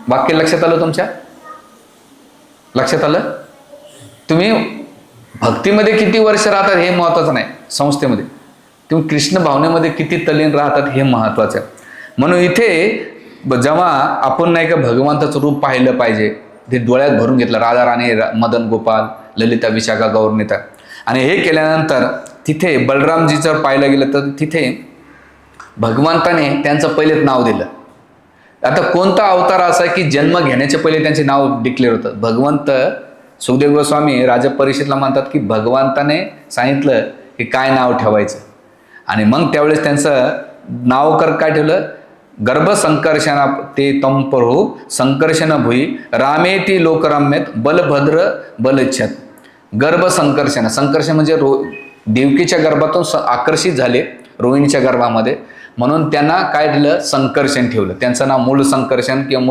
वाक्य लक्षात आलं तुमच्या? लक्षात आलं? तुम्ही भक्तीमध्ये किती वर्ष राहतात हे महत्त्वाचं नाही, संस्थेमध्ये तुम्ही कृष्ण भावनेमध्ये किती तल्लीन राहतात हे महत्त्वाचं आहे. म्हणून इथे जेव्हा आपण नाही का भगवंताचं रूप पाहिलं पाहिजे, ते डोळ्यात भरून घेतलं, राधा राणी, मदन गोपाल, ललिता, विशाखा, गौरनीता. आणि हे केल्यानंतर तिथे बलरामजीचं पाहायला गेलं तर तिथे भगवंताने त्यांचं पहिलेच नाव दिलं. आता कोणता अवतार असा की जन्म घेण्याच्या पहिले त्यांचे नाव डिक्लेअर होतं. भगवंत सुखदेव गोस्वामी राजा परीक्षितला म्हणतात की भगवंताने सांगितलं की काय नाव ठेवायचं, आणि मग त्यावेळेस त्यांचं नाव काय ठेवलं, गर्भसंकर्षणा ते तंपरो संकर्षण भुई रामेती लोकरम्यत बलभद्र बलच्छत. गर्भसंकर्षण, संकर्षण म्हणजे देवकीच्या गर्भातून आकर्षित झाले रोहिणीच्या गर्भामध्ये, म्हणून त्यांना काय दिलं, संकर्षण ठेवलं. त्यांचं नाव मूळ संकर्षण किंवा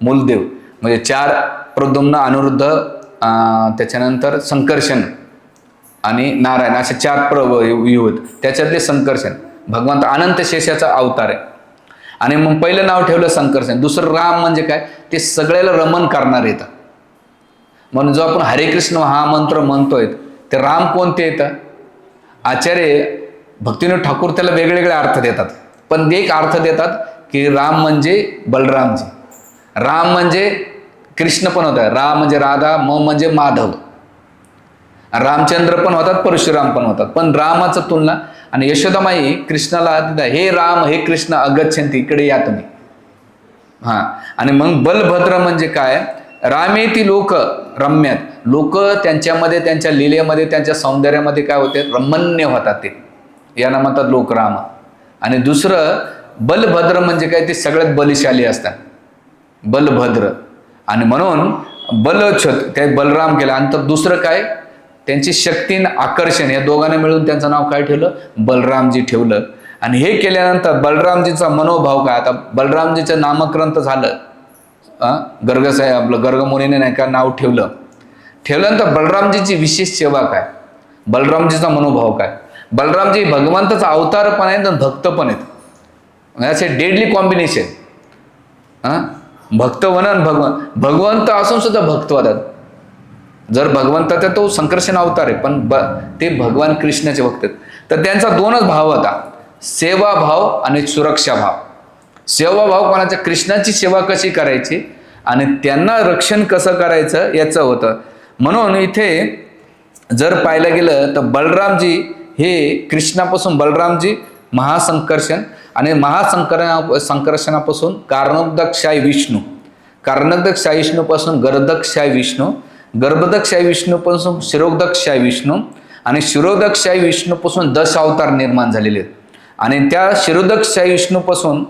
मूलदेव, म्हणजे 4 प्रद्युम्न, अनिरुद्ध, त्याच्यानंतर संकर्षण आणि नारायण, असे 4 युवत, त्याच्यातले संकर्षण. भगवंत अनंत शेषाचा अवतार आहे. आणि मग पहिलं नाव ठेवलं संकर्षण. दुसरं राम म्हणजे काय, ते सगळ्याला रमण करणार येतं. म्हणून जो आपण हरे कृष्ण हा मंत्र म्हणतोय, ते राम कोणते येतं, आचार्य भक्तिविनोद ठाकूर त्याला वेगवेगळे अर्थ देतात, पण एक अर्थ देतात की राम म्हणजे बलरामजी, राम म्हणजे कृष्ण पण होता, राम म्हणजे राधा, म्हणजे माधव, रामचंद्र पण होतात, परशुराम पण होतात. पण रामाचं तुलना, आणि यशोदामाई कृष्णाला हे राम हे कृष्ण अगच्छन्ति, इकडे या तुम्ही. हां, आणि मग बलभद्र म्हणजे काय, रामेती लोक रम्यात, लोक त्यांच्यामध्ये, त्यांच्या लीलेमध्ये, त्यांच्या सौंदर्यामध्ये काय होते, रमणीय होतात, ते यांना म्हणतात लोकराम. आणि दुसरं बलभद्र म्हणजे काय, ते सगळ्यात बलिशाली असतात, बलभद्र. आणि म्हणून बलछत त्या बलराम केला. आणि तर दुसरं काय, त्यांची शक्ती आणि आकर्षण, या दोघांना मिळून त्यांचं नाव काय ठेवलं, बलरामजी ठेवलं. आणि हे केल्यानंतर बलरामजीचा मनोभाव काय, आता बलरामजीचं नामकरण तर झालं, आपलं गर्गमुनीने नाही का नाव ठेवल्यानंतर बलरामजीची विशेष सेवा काय, बलरामजीचा मनोभाव काय. बलरामजी भगवंताचा अवतार पण आहेत आणि भक्त पण आहेत. असे डेडली कॉम्बिनेशन. भक्त आणि भगवंत असून सुद्धा भक्त होतात. जर भगवंताचा तो संकर्षण अवतार आहे पण ते भगवान कृष्णाचे भक्त आहेत. तर त्यांचा दोनच भाव होता, सेवा भाव आणि सुरक्षा भाव. सेवा भाव कोणाच्या, कृष्णाची सेवा कशी करायची आणि त्यांना रक्षण कसं करायचं याचं होतं. म्हणून इथे जर पाहायला गेलं तर बलरामजी हे कृष्णापासून बलरामजी महासंकर्षण आणि संकर्षणापासून कारणोदकशाही विष्णू, कारणोदकशाही विष्णूपासून गर्भोदकशाही विष्णू, गर्भोदकशाही विष्णूपासून शिरोदकशाही विष्णू आणि शिरोदकशाही विष्णूपासून 10 अवतार निर्माण झालेले आहेत. आणि त्या शिरोदकशाही विष्णूपासून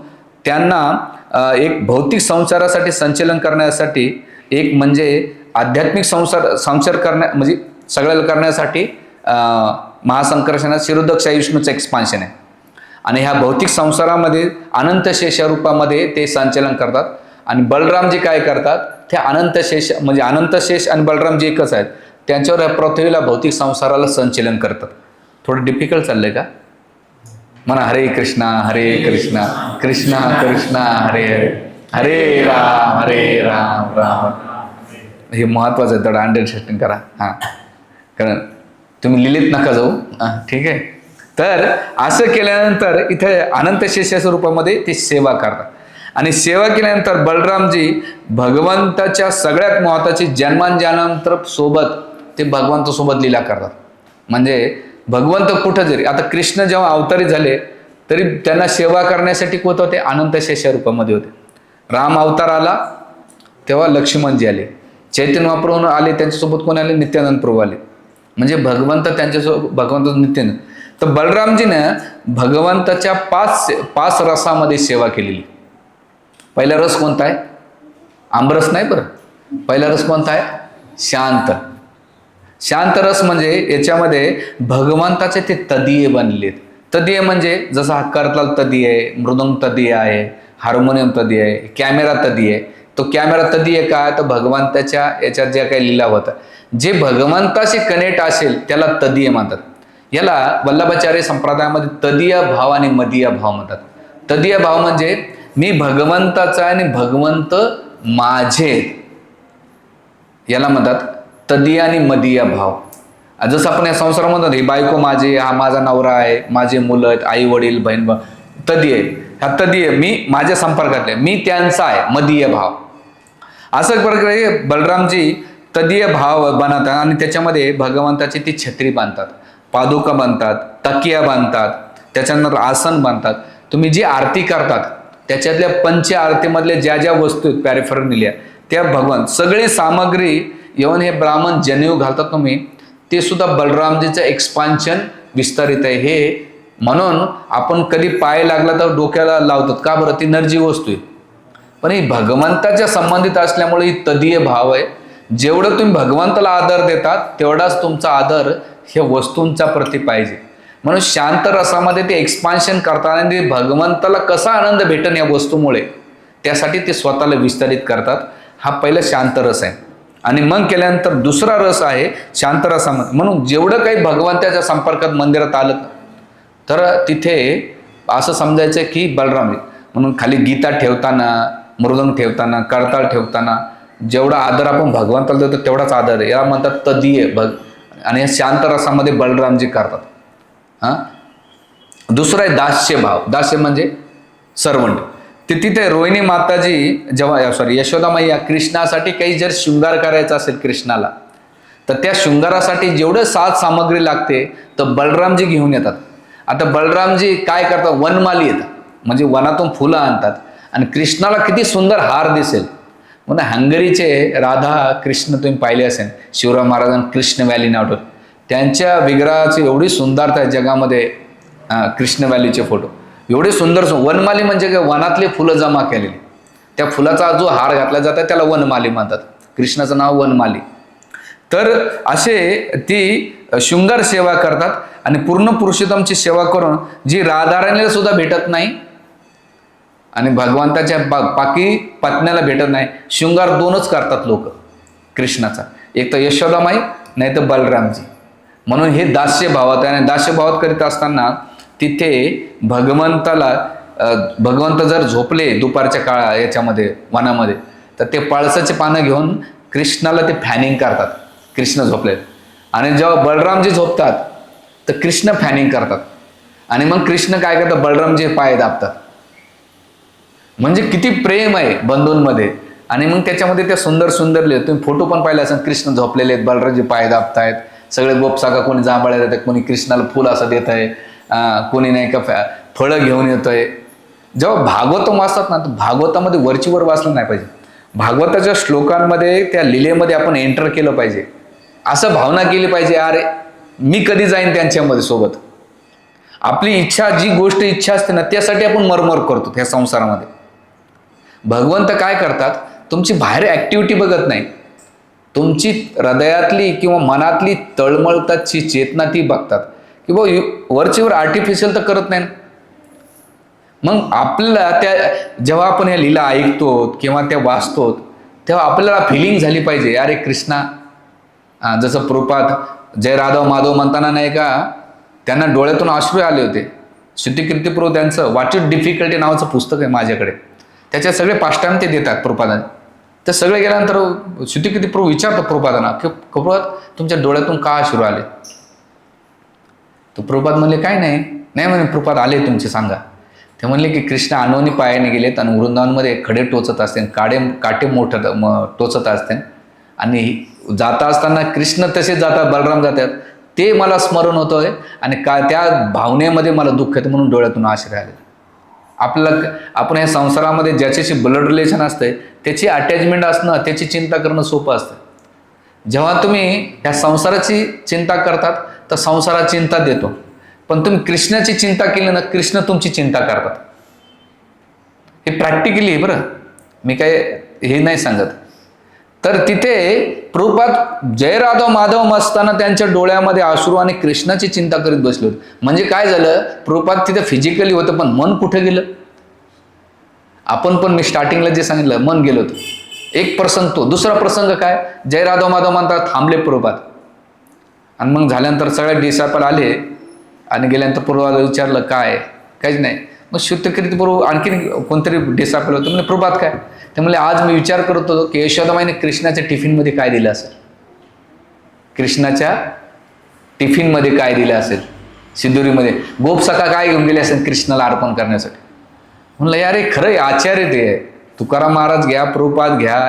त्यांना एक भौतिक संसारासाठी संचलन करण्यासाठी, एक म्हणजे आध्यात्मिक संसार म्हणजे सगळ्याला करण्यासाठी महासंकर्षणात शिरोदकशाही विष्णूचं एक्सपान्शन आहे. आणि ह्या भौतिक संसारामध्ये अनंत शेष रूपामध्ये ते संचलन करतात. आणि बलरामजी काय करतात, ते अनंत शेष म्हणजे अनंत शेष आणि बलरामजी एकच आहेत, त्यांच्यावर पृथ्वीला भौतिक संसाराला संचलन करतात. थोडं डिफिकल्ट चाललंय का म्हणा. हरे कृष्णा कृष्णा कृष्णा हरे हरे, हरे राम राम. हे महत्वाचं आहे, थोडं अंडरस्टँडिंग करा. कारण तुम्ही लिहिलेत नका जाऊ. ठीक आहे. तर असं केल्यानंतर इथे अनंत शेषाच्या रूपामध्ये ते सेवा करतात. आणि सेवा केल्यानंतर बलरामजी भगवंताच्या सगळ्यात महत्वाची जन्मांतर सोबत ते भगवंतासोबत लीला करतात. म्हणजे भगवंत कुठं जरी, आता कृष्ण जेव्हा अवतारी झाले तरी त्यांना सेवा करण्यासाठी कोण होते, अनंत शेषा रूपामध्ये होते. राम अवतार आला तेव्हा लक्ष्मणजी आले, चैतन्य महाप्रभू आले त्यांच्यासोबत कोण आले, नित्यानंद प्रभू आले. म्हणजे भगवंत त्यांच्यासोबत, भगवंत नित्यानंद. तर बलरामजीनं भगवंताच्या 5 रसामध्ये सेवा केलेली. पहिला रस कोणता आहे, आमरस नाही बरं. पहिला रस कोणता आहे, शांत. शांत रस म्हणजे याच्यामध्ये भगवंताचे ते तदीय बनलेत. तदीय म्हणजे जसं हा करताल तदीय आहे, मृदंग तदीय आहे, हार्मोनियम तदीय आहे, कॅमेरा तदीय आहे. तो कॅमेरा तदीय काय, तर भगवंताच्या याच्यात ज्या काही लीला होतात, जे भगवंताशी कनेक्ट असेल त्याला तदीय म्हणतात. याला वल्लभाचार्य संप्रदायामध्ये तदीय भाव आणि मदीय भाव म्हणतात. तदीय भाव म्हणजे मी भगवंताचा आणि भगवंत माझे, याला म्हणतात तदीय आणि मदीय भाव. जसं आपण या संसार म्हणतो, ही बायको माझी, हा माझा नवरा आहे, माझे मुलं आहेत, आई वडील बहीण भाऊ, तदीय. हा तदीय मी माझ्या संपर्कातले, मी त्यांचा आहे, मदीय भाव. असं प्रकारे बलरामजी तदीय भाव बनवतात. आणि त्याच्यामध्ये भगवंताची ती छत्री बांधतात, पादुका बांधतात, तकिया बांधतात, त्याच्यानंतर आसन बांधतात. तुम्ही जी आरती करतात त्याच्यातल्या पंच आरतीमधल्या ज्या ज्या वस्तू आहेत पॅरिफरनिलिया, त्या भगवान सगळी सामग्री येऊन हे ब्राह्मण जनेऊ घालतात तुम्ही, ते सुद्धा बलरामजीचं एक्सपान्शन विस्तारित आहे. हे म्हणून आपण कधी पाय लागला तर डोक्याला लावतात, का बरं, ती नर्जी वस्तू आहे. पण ही भगवंताच्या संबंधित असल्यामुळे ही तदीय भाव आहे. जेवढं तुम्ही भगवंताला आदर देतात तेवढाच तुमचा आदर ह्या वस्तूंचा प्रति पाहिजे. म्हणून शांत रसामध्ये ते एक्सपान्शन करताना ते भगवंताला कसा आनंद भेटेल या वस्तूमुळे, त्यासाठी ते स्वतःला विस्तारित करतात. हा पहिला शांत रस आहे. आणि मग केल्यानंतर दुसरा रस आहे शांत रसामध्ये. म्हणून जेवढं काही भगवंताच्या संपर्कात मंदिरात आलं तर तिथे असं समजायचं की बलरामजी, म्हणून खाली गीता ठेवताना, मृदंग ठेवताना, करताळ ठेवताना जेवढा आदर आपण भगवंताला देतो तेवढाच आदर आहे. याला म्हणतात तदीय आणि या शांत रसामध्ये बलरामजी करतात. दुसरा आहे दास्य भाव. दास्य म्हणजे सर्वंट. ते तिथे रोहिणी माताजी जेव्हा यशोदा मैया कृष्णासाठी काही जर शृंगार करायचा असेल कृष्णाला, तर त्या शृंगारासाठी जेवढं साज सामग्री लागते तर बलरामजी घेऊन येतात. आता बलरामजी काय करतात, वनमाली येतात, म्हणजे वनातून फुलं आणतात आणि कृष्णाला किती सुंदर हार दिसेल म्हणून हंगरीचे राधा कृष्ण तुम्ही पाहिले असेल, शिवराम महाराजांना कृष्ण व्हॅली नाव ठेवलं. त्यांच्या विग्रहाची एवढी सुंदरता आहे जगामध्ये. कृष्ण व्हॅलीचे फोटो एवढे सुंदर. वनमाली म्हणजे काय, वनातले फुलं जमा केलेली, त्या फुलाचा जो हार घातला जातात त्याला वनमाली म्हणतात. कृष्णाचं नाव वनमाली. तर असे ती शृंगार सेवा करतात आणि पूर्ण पुरुषोत्तमची सेवा करून जी राधाराणीला सुद्धा भेटत नाही आणि भगवंताच्या बाकी पत्न्याला भेटत नाही, शृंगार 2च करतात लोक कृष्णाचा, एक तर यशोदामाई नाही तर बलरामजी. म्हणून हे दास्य भावात आहे. आणि दास्य भावात करीत असताना तिथे भगवंत जर झोपले दुपारच्या काळा याच्यामध्ये वनामध्ये, तर ते पळसाची पानं घेऊन कृष्णाला ते फॅनिंग करतात, कृष्ण झोपले. आणि जेव्हा बलरामजी झोपतात तर कृष्ण फॅनिंग करतात. आणि मग कृष्ण काय करतात, बलरामजी पाय दाबतात. म्हणजे किती प्रेम आहे बंधूंमध्ये. आणि मग त्याच्यामध्ये त्या सुंदर सुंदर तुम्ही फोटो पण पाहिले असेल, कृष्ण झोपलेले आहेत, बलरामजी पाय दाबतायत, सगळे गोपसाका कोणी जांभळ्या देतात, कोणी कृष्णाला फुल असं देत आहे, कोणी नाही का फळं घेऊन येतोय. जेव्हा भागवतम वाचतात ना, तर भागवतामध्ये वरचीवर वाचलं नाही पाहिजे. भागवताच्या श्लोकांमध्ये त्या लीलेमध्ये आपण एंटर केलं पाहिजे, असं भावना केली पाहिजे, अरे मी कधी जाईन त्यांच्यामध्ये सोबत. आपली इच्छा, जी गोष्ट इच्छा असते ना, त्यासाठी आपण मरमर करतो ह्या संसारामध्ये. भगवंत काय करतात, तुमची बाहेर ऍक्टिव्हिटी बघत नाही, तुमची हृदयातली किंवा मनातली तळमळताची चेतना ती बघतात, की बा वरचीवर आर्टिफिशियल तर करत नाही. मग आपल्याला त्या जेव्हा आपण ह्या लीला ऐकतो किंवा त्या वाचतो, तेव्हा आपल्याला फिलिंग झाली पाहिजे, अरे कृष्णा, जसं प्रभुपाद जय राधव माधव म्हणताना नाही का, त्यांना डोळ्यातून अश्रू आले होते. श्रुतिकीर्तिप्रभू त्यांचं व्हॉट इज डिफिकल्टी नावाचं पुस्तक आहे माझ्याकडे, त्याच्यात सगळे पाष्टांत ते देतात प्रभुपादांनी. तर सगळे गेल्यानंतर श्रुतिकीर्तिप्रभू विचारतात प्रभुपादांना की प्रभुपाद तुमच्या डोळ्यातून का अश्रू आले. तो प्रभुपाद म्हणले काय नाही म्हणे प्रभुपाद आले तुमचे सांगा. ते म्हणले की कृष्ण अनवनी पायाने गेलेत आणि वृंदावनमध्ये खडे टोचत असते, काटे टोचत असते, आणि जाता असताना कृष्ण तसेच जातात, बलराम जातात, ते मला स्मरण होतंय आणि त्या भावनेमध्ये मला दुःख येतं, म्हणून डोळ्यातून अश्रू आले. आपण या संसारामध्ये ज्याच्याशी ब्लड रिलेशन असतंय त्याची अटॅचमेंट असणं, त्याची चिंता करणं सोपं असतं. जेव्हा तुम्ही ह्या संसाराची चिंता करतात तर संसारात चिंता देतो, पण तुम्ही कृष्णाची चिंता केली ना, कृष्ण तुमची चिंता करतात. हे प्रॅक्टिकली आहे बरं, मी काय हे नाही सांगत. तर तिथे प्रभुपाद जय राधव माधव असताना त्यांच्या डोळ्यामध्ये अश्रू आणि कृष्णाची चिंता करीत बसले होते. म्हणजे काय झालं, प्रभुपाद तिथे फिजिकली होतं, पण मन कुठे गेलं. आपण पण मी स्टार्टिंगला जे सांगितलं, मन गेलं होतं. एक प्रसंग तो. दुसरा प्रसंग काय, जय राधव माधव म्हणतात थांबले प्रभुपाद. आणि मग झाल्यानंतर सगळे डिसायपल आले आणि गेल्यानंतर प्रभुपाद विचारलं काय, काहीच नाही. मग श्रुतिकीर्तिप्रभू आणखीन कोणतरी डिसायपल होतं, म्हणजे प्रभुपाद काय, ते म्हणले आज मी विचार करत होतो की यशोदामाईने कृष्णाच्या टिफिनमध्ये काय दिलं असेल, कृष्णाच्या टिफिनमध्ये काय दिलं असेल, सिंदुरीमध्ये गोपसखा काय घेऊन गेले असेल कृष्णाला अर्पण करण्यासाठी. म्हणलं यार हे खरं आचार्य ते तुकाराम महाराज घ्या, प्रभुपाद घ्या,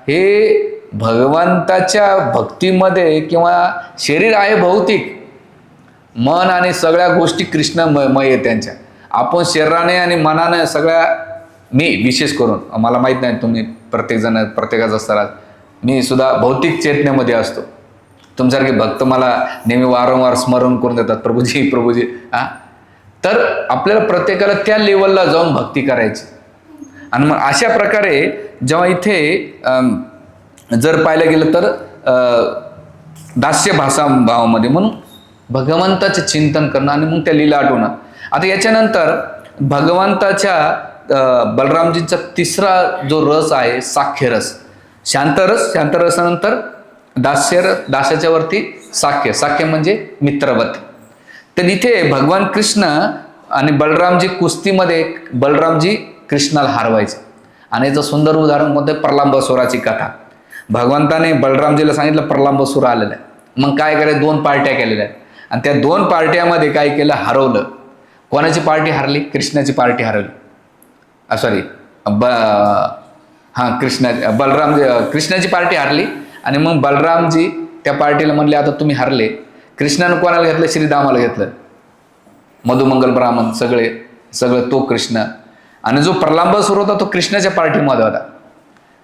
हे भगवंताच्या भक्तीमध्ये किंवा शरीर आहे भौतिक, मन आणि सगळ्या गोष्टी कृष्णमय आहे त्यांच्या. आपण शरीराने आणि मनाने सगळ्या, मी विशेष करून, मला माहीत नाही तुम्ही प्रत्येकजण प्रत्येकाचा स्तरात, मी सुद्धा भौतिक चेतनेमध्ये असतो. तुमच्यासारखे भक्त मला नेहमी वारंवार स्मरण करून देतात, प्रभूजी प्रभूजी. तर आपल्याला प्रत्येकाला त्या लेवलला जाऊन भक्ती करायची. आणि मग अशा प्रकारे जेव्हा इथे जर पाहायला गेलं तर दास्य भाषा भावामध्ये म्हणून भगवंताचे चिंतन करणं आणि मग त्या लीला आठवणं. आता याच्यानंतर भगवंताच्या बलरामजींचा तिसरा जो रस आहे साख्यरस, शांतरस, शांतरसानंतर दास्याच्या वरती साख्य म्हणजे मित्रवत. तर इथे भगवान कृष्ण आणि बलरामजी कुस्तीमध्ये बलरामजी कृष्णाला हरवायचे. आणि याचं सुंदर उदाहरण कोणतं, प्रलंबासुराची कथा. भगवंताने बलरामजीला सांगितलं प्रलंबासुर आलेला आहे, मग काय करायचं, 2 पार्ट्या केलेल्या आहेत. आणि त्या 2 पार्ट्यामध्ये काय केलं, हरवलं. कोणाची पार्टी हरली, कृष्णाची पार्टी हरवली. सॉरी कृष्णाची पार्टी हरली. आणि मग बलरामजी त्या पार्टीला म्हणले आता तुम्ही हरले. कृष्णानं कोणाला घेतलं, श्रीरामाला घेतलं, मधुमंगल ब्राह्मण सगळं तो कृष्ण. आणि जो प्रलंबासुर होता तो कृष्णाच्या पार्टीमध्ये होता.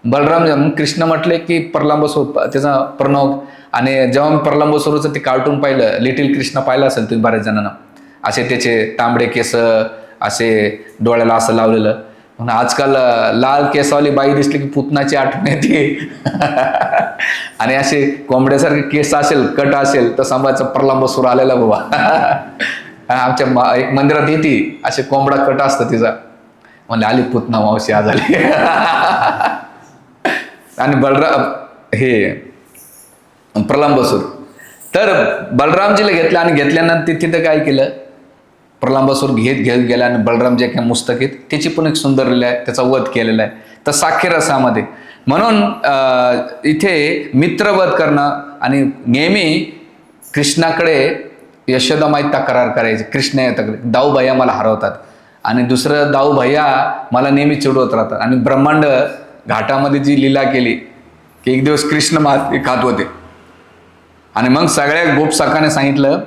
बलराम कृष्ण म्हटले की प्रलंबासुर त्याचा प्रणव. आणि जेव्हा मी प्रलंबासुरचं ते कार्टून पाहिलं, लिटिल कृष्ण पाहिलं असेल तुम्ही बऱ्याच जणांना, असे त्याचे तांबडे केस, असे डोळ्याला असं लावलेलं. म्हणून आजकाल लाल केसवाली बाई दिसली की पुतनाची आठवण येते. आणि असे कोंबड्यासारखे केस असेल, कट असेल तर सांभाळायचं प्रलंबासुर आलेला बाबा. आमच्या एक मंदिरात येते, असे कोंबडा कट असतं तिचा. म्हणले आली पुतना मावशी आज आली. आणि हे प्रलंबासुर तर बलरामजीला घेतलं आणि घेतल्यानंतर तिथं काय केलं, प्रलंबासूर घेत गेला आणि बलरामजी एका मुस्तकीत त्याची पण एक सुंदर लीला आहे, त्याचा वध केलेला आहे. तर साख्य रसामध्ये म्हणून इथे मित्रवध करणं आणि नेहमी कृष्णाकडे यशोदामाई तक्रार करायची, कृष्ण येतं दाऊ भैया मला हरवतात आणि दुसरं दाऊ भैया मला नेहमी चिडवत राहतात. आणि ब्रह्मांड घाटामध्ये जी लीला केली की एक दिवस कृष्ण माती खात होते आणि मग सगळ्या गोपसखाने सांगितलं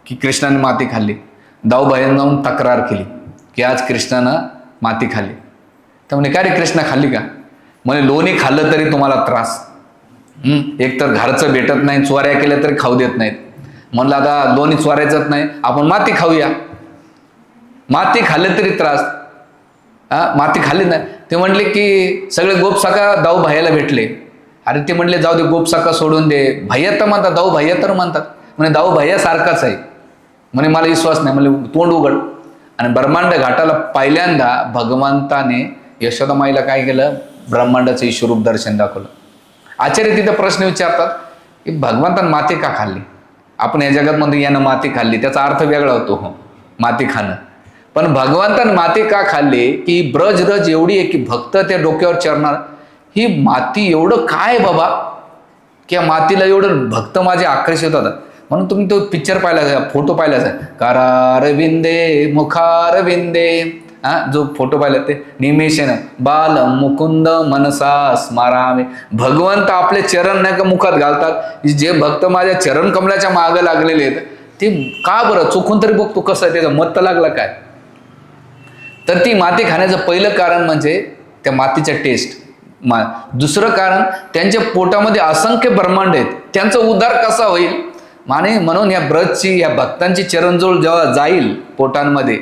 की कृष्णाने माती खाल्ली. दाऊ भैयांना जाऊन तक्रार केली की आज कृष्णानं माती खाल्ली. तर म्हणे काय रे कृष्णा खाल्ली का? म्हणे लोणी खाल्लं तरी तुम्हाला त्रास, एकतर घरचं भेटत नाही, चोऱ्या केल्या तरी खाऊ देत नाहीत. म्हणलं आता लोणी चोरायचंच नाही, आपण माती खाऊया. माती खाल्लं तरी त्रास, माती खाल्ली नाही. ते म्हणले की सगळे गोपसाका दाऊ भैयाला भेटले. अरे ते म्हणले जाऊ दे, गोपसाका सोडून दे, भैया तर म्हणतात, दाऊ भैया तर म्हणतात. म्हणे दाऊ भैया सारखाच आहे. म्हणे मला विश्वास नाही. म्हणजे तोंड उघड. आणि ब्रह्मांड घाटाला पहिल्यांदा भगवंताने यशोदामाईला काय केलं, ब्रह्मांडाचं ईश्वरूप दर्शन दाखवलं. आचार्य तिथे प्रश्न विचारतात की भगवंतानं माती का खाल्ली? आपण या जगात यानं माती खाल्ली, त्याचा अर्थ वेगळा होतो, हो माती खाणं. पण भगवंतानं माती का खाल्ली की ब्रज रज एवढी आहे की भक्त त्या डोक्यावर चरणार. ही माती एवढं काय बाबा की मातीला एवढं भक्त माझे आकर्षित होतात. म्हणून तुम्ही तो पिक्चर पाहिला, फोटो पाहिलाच आहे, करारविंदे मुखारविंदे, जो फोटो पाहिला ते निमेषेन बाल मुकुंद मनसा स्मरामे. भगवंत आपले चरण नाही का मुखात घालतात. जे भक्त माझ्या चरण कमलाच्या मागे लागलेले आहेत ते का बरं चुकून तरी बघतो कसं आहे, त्याचं मत लागलं काय. तर ती माती खाण्याचं पहिलं कारण म्हणजे त्या मातीचा टेस्ट. दुसरं कारण त्यांच्या पोटामध्ये असंख्य ब्रह्मांड आहेत, त्यांचा उद्धार कसा होईल. म्हणून या ब्रजची, या भक्तांची चरणजोळ जेव्हा जाईल पोटांमध्ये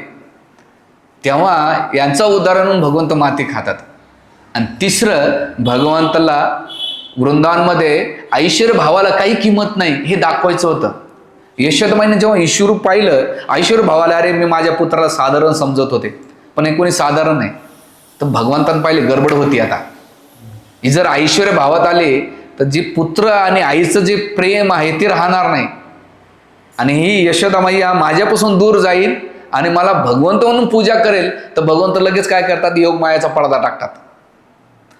तेव्हा यांचं उदाहरण म्हणून भगवंत माती खातात. आणि तिसरं, भगवंताला वृंदावनमध्ये ऐश्वर्य भावाला काही किंमत नाही हे दाखवायचं होतं. यशोदामाईने जेव्हा ईश्वरूप पाहिलं, ऐश्वर्य भावाला अरे मी माझ्या पुत्राला साधारण समजत होते पण हे कोणी साधारण नाही. तर भगवंतानं पाहिले गडबड होती. आता ही जर ऐश्वर्य भावात आले तर जे पुत्र आणि आईचं जे प्रेम आहे ते राहणार नाही. आणि ही यशोदामाई माझ्यापासून दूर जाईल आणि मला भगवंत म्हणून पूजा करेल तर भगवंत लगेच काय करतात, योग मायाचा पडदा टाकतात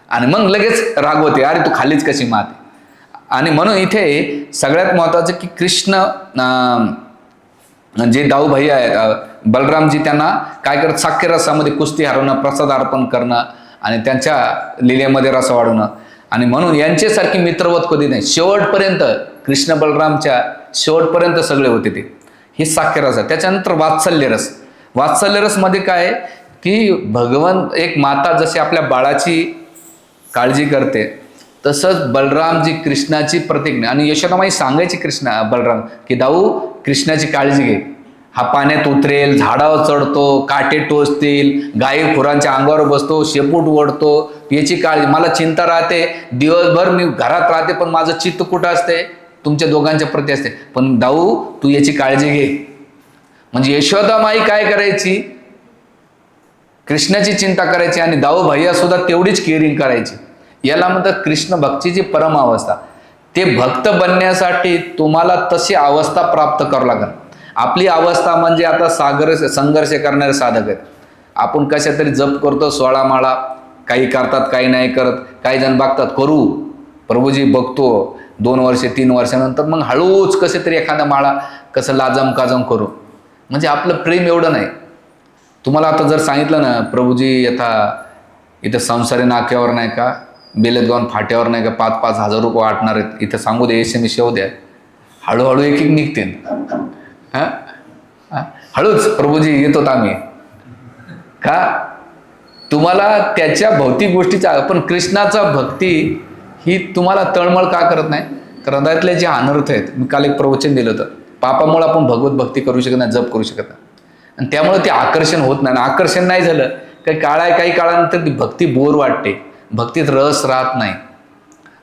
आणि मग लगेच रागवते, अरे तू खाल्लीच कशी माती. आणि म्हणून इथे सगळ्यात महत्वाचं की कृष्ण जे दाऊ भैया आहेत बलरामजी त्यांना काय करत, साख्य रसामध्ये कुस्ती हरवणं, प्रसाद अर्पण करणं आणि त्यांच्या लीलेमध्ये रस वाढवणं. आणि म्हणून यांच्यासारखी मित्रवत कधी नाही. शेवटपर्यंत कृष्ण बलरामच्या शेवटपर्यंत सगळे होते ते. ही साख्य रस आहे. त्याच्यानंतर वात्सल्य रस. वात्सल्य रसमध्ये काय की भगवंत, एक माता जशी आपल्या बाळाची काळजी करते तसंच बलरामजी कृष्णाची प्रतिज्ञा. आणि यशोदामाई सांगायची बलराम की दाऊ कृष्णाची काळजी घे, हा पाण्यात उतरेल, झाडावर चढतो, काटे टोचतील, गाई खुरांच्या अंगावर बसतो, शेपूट ओढतो, याची काळजी मला चिंता राहते. दिवसभर मी घरात राहते पण माझं चित्त कुठं असते, तुमच्या दोघांच्या प्रती असते. पण दाऊ तू याची काळजी घे. म्हणजे यशोदामाई काय करायची, कृष्णाची चिंता करायची आणि दाऊ भैया सुद्धा तेवढीच केअरिंग करायची. याला म्हणतात कृष्ण भक्तीची परम अवस्था. ते भक्त बनण्यासाठी तुम्हाला तशी अवस्था प्राप्त करावं लागेल. आपली अवस्था म्हणजे आता संघर्ष करणारे साधक आहेत. आपण कशा तरी जप करतो 16 माळा, काही करतात काही नाही करत. काही जण बघतात करू प्रभूजी बघतो 2 वर्ष 3 वर्षानंतर मग हळूच कसे तरी एखादा माळा कसं लाजम काजम करू. म्हणजे आपलं प्रेम एवढं नाही. तुम्हाला आता जर सांगितलं ना प्रभूजी आता इथं संसारी नाक्यावर नाही का, बेलदगाव फाट्यावर नाही का 5-5 हजार रुपये वाटणार आहेत, इथं सांगू दे SMS येऊ द्या, हळूहळू एक निघते. हळूच प्रभूजी येतो आम्ही का, तुम्हाला त्याच्या भौतिक गोष्टीचा. पण कृष्णाचा भक्ती ही तुम्हाला तळमळ का करत नाही, तर हृदयातले जे अनर्थ आहेत. मी काल एक प्रवचन दिलं होतं, पापामुळे आपण भगवत भक्ती करू शकत नाही, जप करू शकत नाही आणि त्यामुळे ते आकर्षण होत नाही. आकर्षण नाही झालं काही काही काळानंतर ती भक्ती बोर वाटते, भक्तीत रस राहत नाही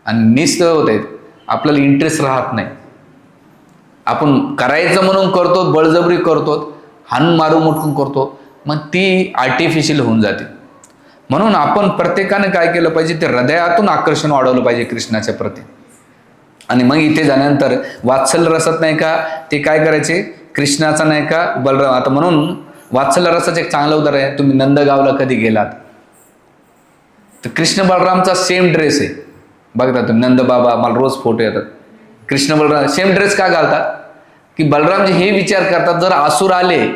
आणि निस्त होत आहेत, आपल्याला इंटरेस्ट राहत नाही. आपण करायचं म्हणून करतो, बळजबरी करतो, हाण मारू मुटकून करतो, मग ती आर्टिफिशियल होऊन जाते. म्हणून आपण प्रत्येकाने काय केलं पाहिजे, ते हृदयातून आकर्षण वाढवलं पाहिजे कृष्णाच्या प्रती. आणि मग इथे झाल्यानंतर वात्सल्य रसात नाही का ते काय करायचे, कृष्णाचा नाही का बलराम, आता म्हणून वात्सल्य रसाचं एक चांगलं उदाहरण आहे, तुम्ही नंदगावला कधी गेलात तर कृष्ण बलरामचा सेम ड्रेस आहे बघता तुम्ही, नंद बाबा मला रोज फोटो येतात, कृष्ण बलराम सेम ड्रेस का घालतात, की बलरामजी हे विचार करतात जर असुर आले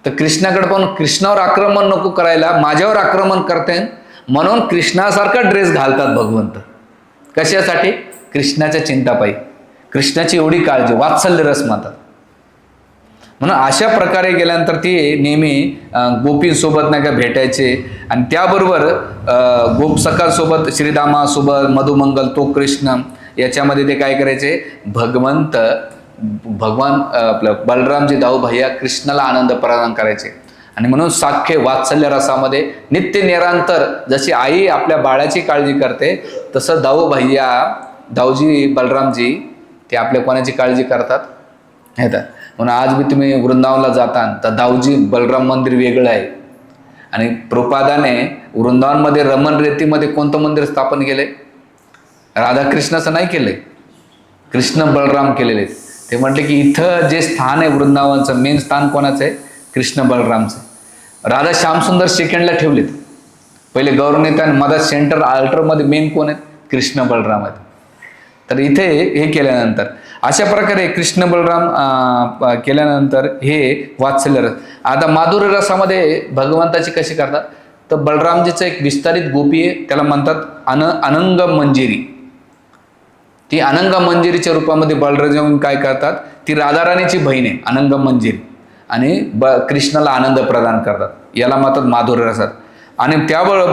तर कृष्णाकडे पण कृष्णावर आक्रमण नको करायला, माझ्यावर आक्रमण करते, म्हणून कृष्णासारखा ड्रेस घालतात भगवंत. कशासाठी, कृष्णाच्या चिंतापायी, कृष्णाची एवढी काळजी, वात्सल्य रस म्हणतात. म्हणून अशा प्रकारे गेल्यानंतर ते नेहमी गोपींसोबत नाही का भेटायचे आणि त्याबरोबर गोपसखांसोबत, श्रीदामासोबत, मधुमंगल तो कृष्ण, याच्यामध्ये ते काय करायचे, भगवान आपलं बलरामजी दाऊ भैया कृष्णाला आनंद प्रदान करायचे. आणि म्हणून साख्य वात्सल्य रसामध्ये नित्य निरंतर जशी आई आपल्या बाळाची काळजी करते तसं दाऊ भैया, दाऊजी बलरामजी ते आपल्या कोणाची काळजी करतात येतात. म्हणून आज मी तुम्ही वृंदावनला जाता तर दाऊजी बलराम मंदिर वेगळं आहे. आणि प्रभुपादाने वृंदावनमध्ये रमण रेतीमध्ये कोणतं मंदिर स्थापन केलंय, राधाकृष्णाचं नाही केलंय, कृष्ण बलराम केलेले. ते म्हटले की इथं जे स्थान आहे वृंदावनचं मेन स्थान कोणाचं आहे, कृष्ण बलरामचं. राधा श्यामसुंदर सेकंडला ठेवलेत, पहिले गौरवनेते आणि मधात सेंटर अल्टरमध्ये मेन कोण आहेत, कृष्ण बलराम आहेत. तर इथे हे केल्यानंतर अशा प्रकारे कृष्ण बलराम केल्यानंतर हे वात्सल्य रस. आता माधुर्य रसामध्ये भगवंताची कशी करतात, तर बलरामजीचं एक विस्तारित गोपी आहे, त्याला म्हणतात अनंग मंजिरी. ती अनंग मंजिरीच्या रूपामध्ये बलराम काय करतात, ती राधाराणीची बहीण आहे अनंग मंजिरी, आणि कृष्णाला आनंद प्रदान करतात, याला म्हणतात माधुर्य रसात. आणि त्यावर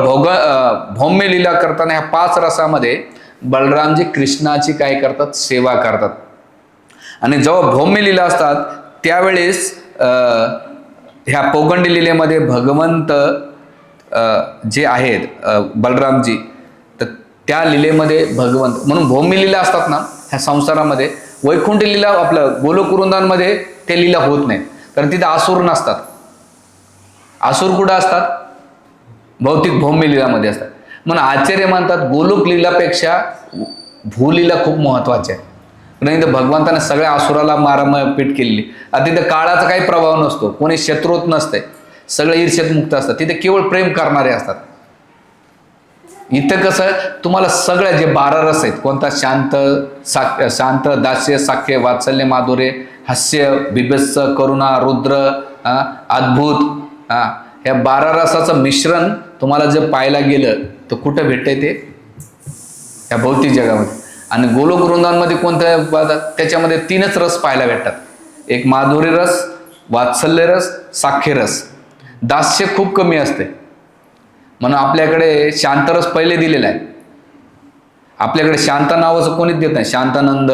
भौम्य लीला करताना ह्या 5 रसामध्ये बलरामजी कृष्णाची काय करतात, सेवा करतात. आणि जेव्हा भौम्य लीला असतात त्यावेळेस ह्या पौगंडी लीलेमध्ये भगवंत जे आहेत बलरामजी, तर त्या लीलेमध्ये भगवंत म्हणून भौम्य लीला असतात ना ह्या संसारामध्ये, वैकुंठ लीला आपलं गोलोक वृंदावनमध्ये ते लीला होत नाही, कारण तिथे असुर नसतात. असुर कुठं असतात, भौतिक भौम्य लीलामध्ये असतात. म्हणून आचार्य म्हणतात गोलोक लीलापेक्षा भूलीला खूप महत्वाची आहे. नाही तर भगवंताने सगळ्या असुराला मारामापीट केलेली. आता तिथे काळाचा काही प्रभाव नसतो, कोणी शत्रुत नसते, सगळे ईर्ष्येत मुक्त असतात, तिथे केवळ प्रेम करणारे असतात. इथं कसं तुम्हाला सगळ्या जे 12 रस आहेत, कोणता, शांत, दास्य, साख्य, वात्सल्य, माधुर्य, हास्य, बिभत्स, करुणा, रुद्र, अद्भुत, ह्या 12 रसाचं मिश्रण तुम्हाला जर पाहायला गेलं तर कुठं भेटतंय ते, या भौतिक जगामध्ये. आणि गोलोक वृंदावनमध्ये कोणत्या, त्याच्यामध्ये 3च रस पाहायला भेटतात, एक माधुर्य रस, वात्सल्य रस, साख्य रस. दास्य खूप कमी असते. म्हणून आपल्याकडे शांतरस पहिले दिलेला आहे. आपल्याकडे शांत नावाचं कोणीच देत नाही, शांतानंद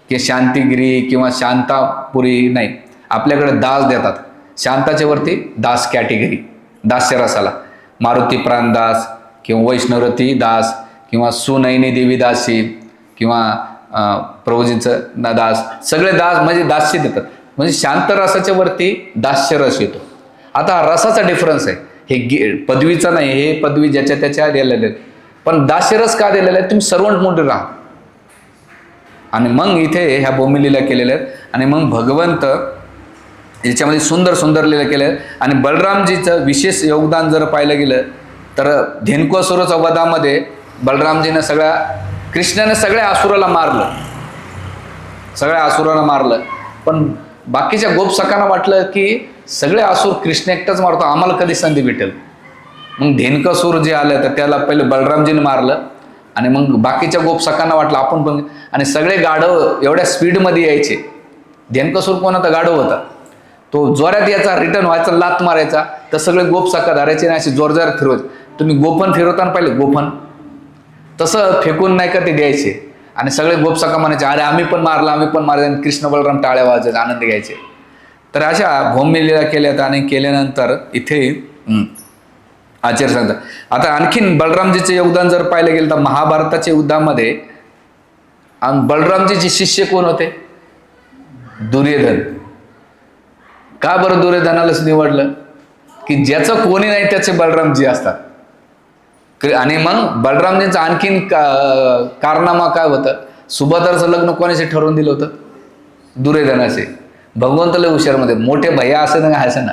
किंवा शांतिगिरी किंवा शांतापुरी नाही, आपल्याकडे दास देतात. शांताच्या वरती दास कॅटेगरी, दास्य रसाला मारुती प्राणदास किंवा वैष्णवरती दास किंवा सुनयनी देवी दासी किंवा प्रभूजींचं दास, सगळे दास म्हणजे दास्य देतात. म्हणजे शांत रसाच्या वरती दास्य रस येतो. आता हा रसाचा डिफरन्स आहे, हे पदवीचा नाही, हे पदवी ज्याच्या त्याच्या दिलेले, पण दास्यरस का दिलेला आहे, तुम्ही सर्वंट मोठे राहा. आणि मग इथे ह्या भूमिलीला केलेल्या आहेत. आणि मग भगवंत याच्यामध्ये सुंदर सुंदर लीला केल्या. आणि बलरामजीचं विशेष योगदान जर पाहिलं गेलं तर धेनुकासुराच्या वधामध्ये बलरामजीनं कृष्णाने सगळ्या असुराला मारलं, सगळ्या असुराला मारलं. पण बाकीच्या गोपसखांना वाटलं की सगळे असुर कृष्ण एकटाच मारतो, आम्हाला कधी संधी भेटेल. मग धेनुकासूर जे आलं तर त्याला पहिले बलरामजीने मारलं. आणि मग बाकीच्या गोपसखांना वाटलं आपण पण, आणि सगळे गाढव एवढ्या स्पीडमध्ये यायचे. धेनुकासूर कोणाचा गाढव होता, तो जोरात याचा, रिटर्न व्हायचा, लात मारायचा, तर सगळे गोपसखा धरायचे आणि असे जोरदार फिरवायचे. तुम्ही गोफन फिरवताना पाहिले, गोफन तसं फेकून नाही का ते द्यायचे. आणि सगळे गोपसखा म्हणायचे अरे आम्ही पण मारलं, आम्ही पण मारलं. आणि कृष्ण बलराम टाळ्या वाजायचे, आनंद घ्यायचे. तर अशा भौम्य लीला केल्यात. आणि केल्यानंतर इथे आचार्य सांगतात. आता आणखीन बलरामजीचे योगदान जर पाहिलं गेलं तर महाभारताच्या युद्धामध्ये बलरामजीचे शिष्य कोण होते, दुर्योधन. का बरं दुर्योधनालाच निवडलं, की ज्याचं कोणी नाही त्याचे बलरामजी असतात. आणि मग बलरामजींचं आणखीन कारनामा काय होतं, सुभद्राचं लग्न कोणाशी ठरवून दिलं होतं? दुर्योधनाचे. भगवंत लय हुशारमध्ये मोठे भैया असे ना असं ना.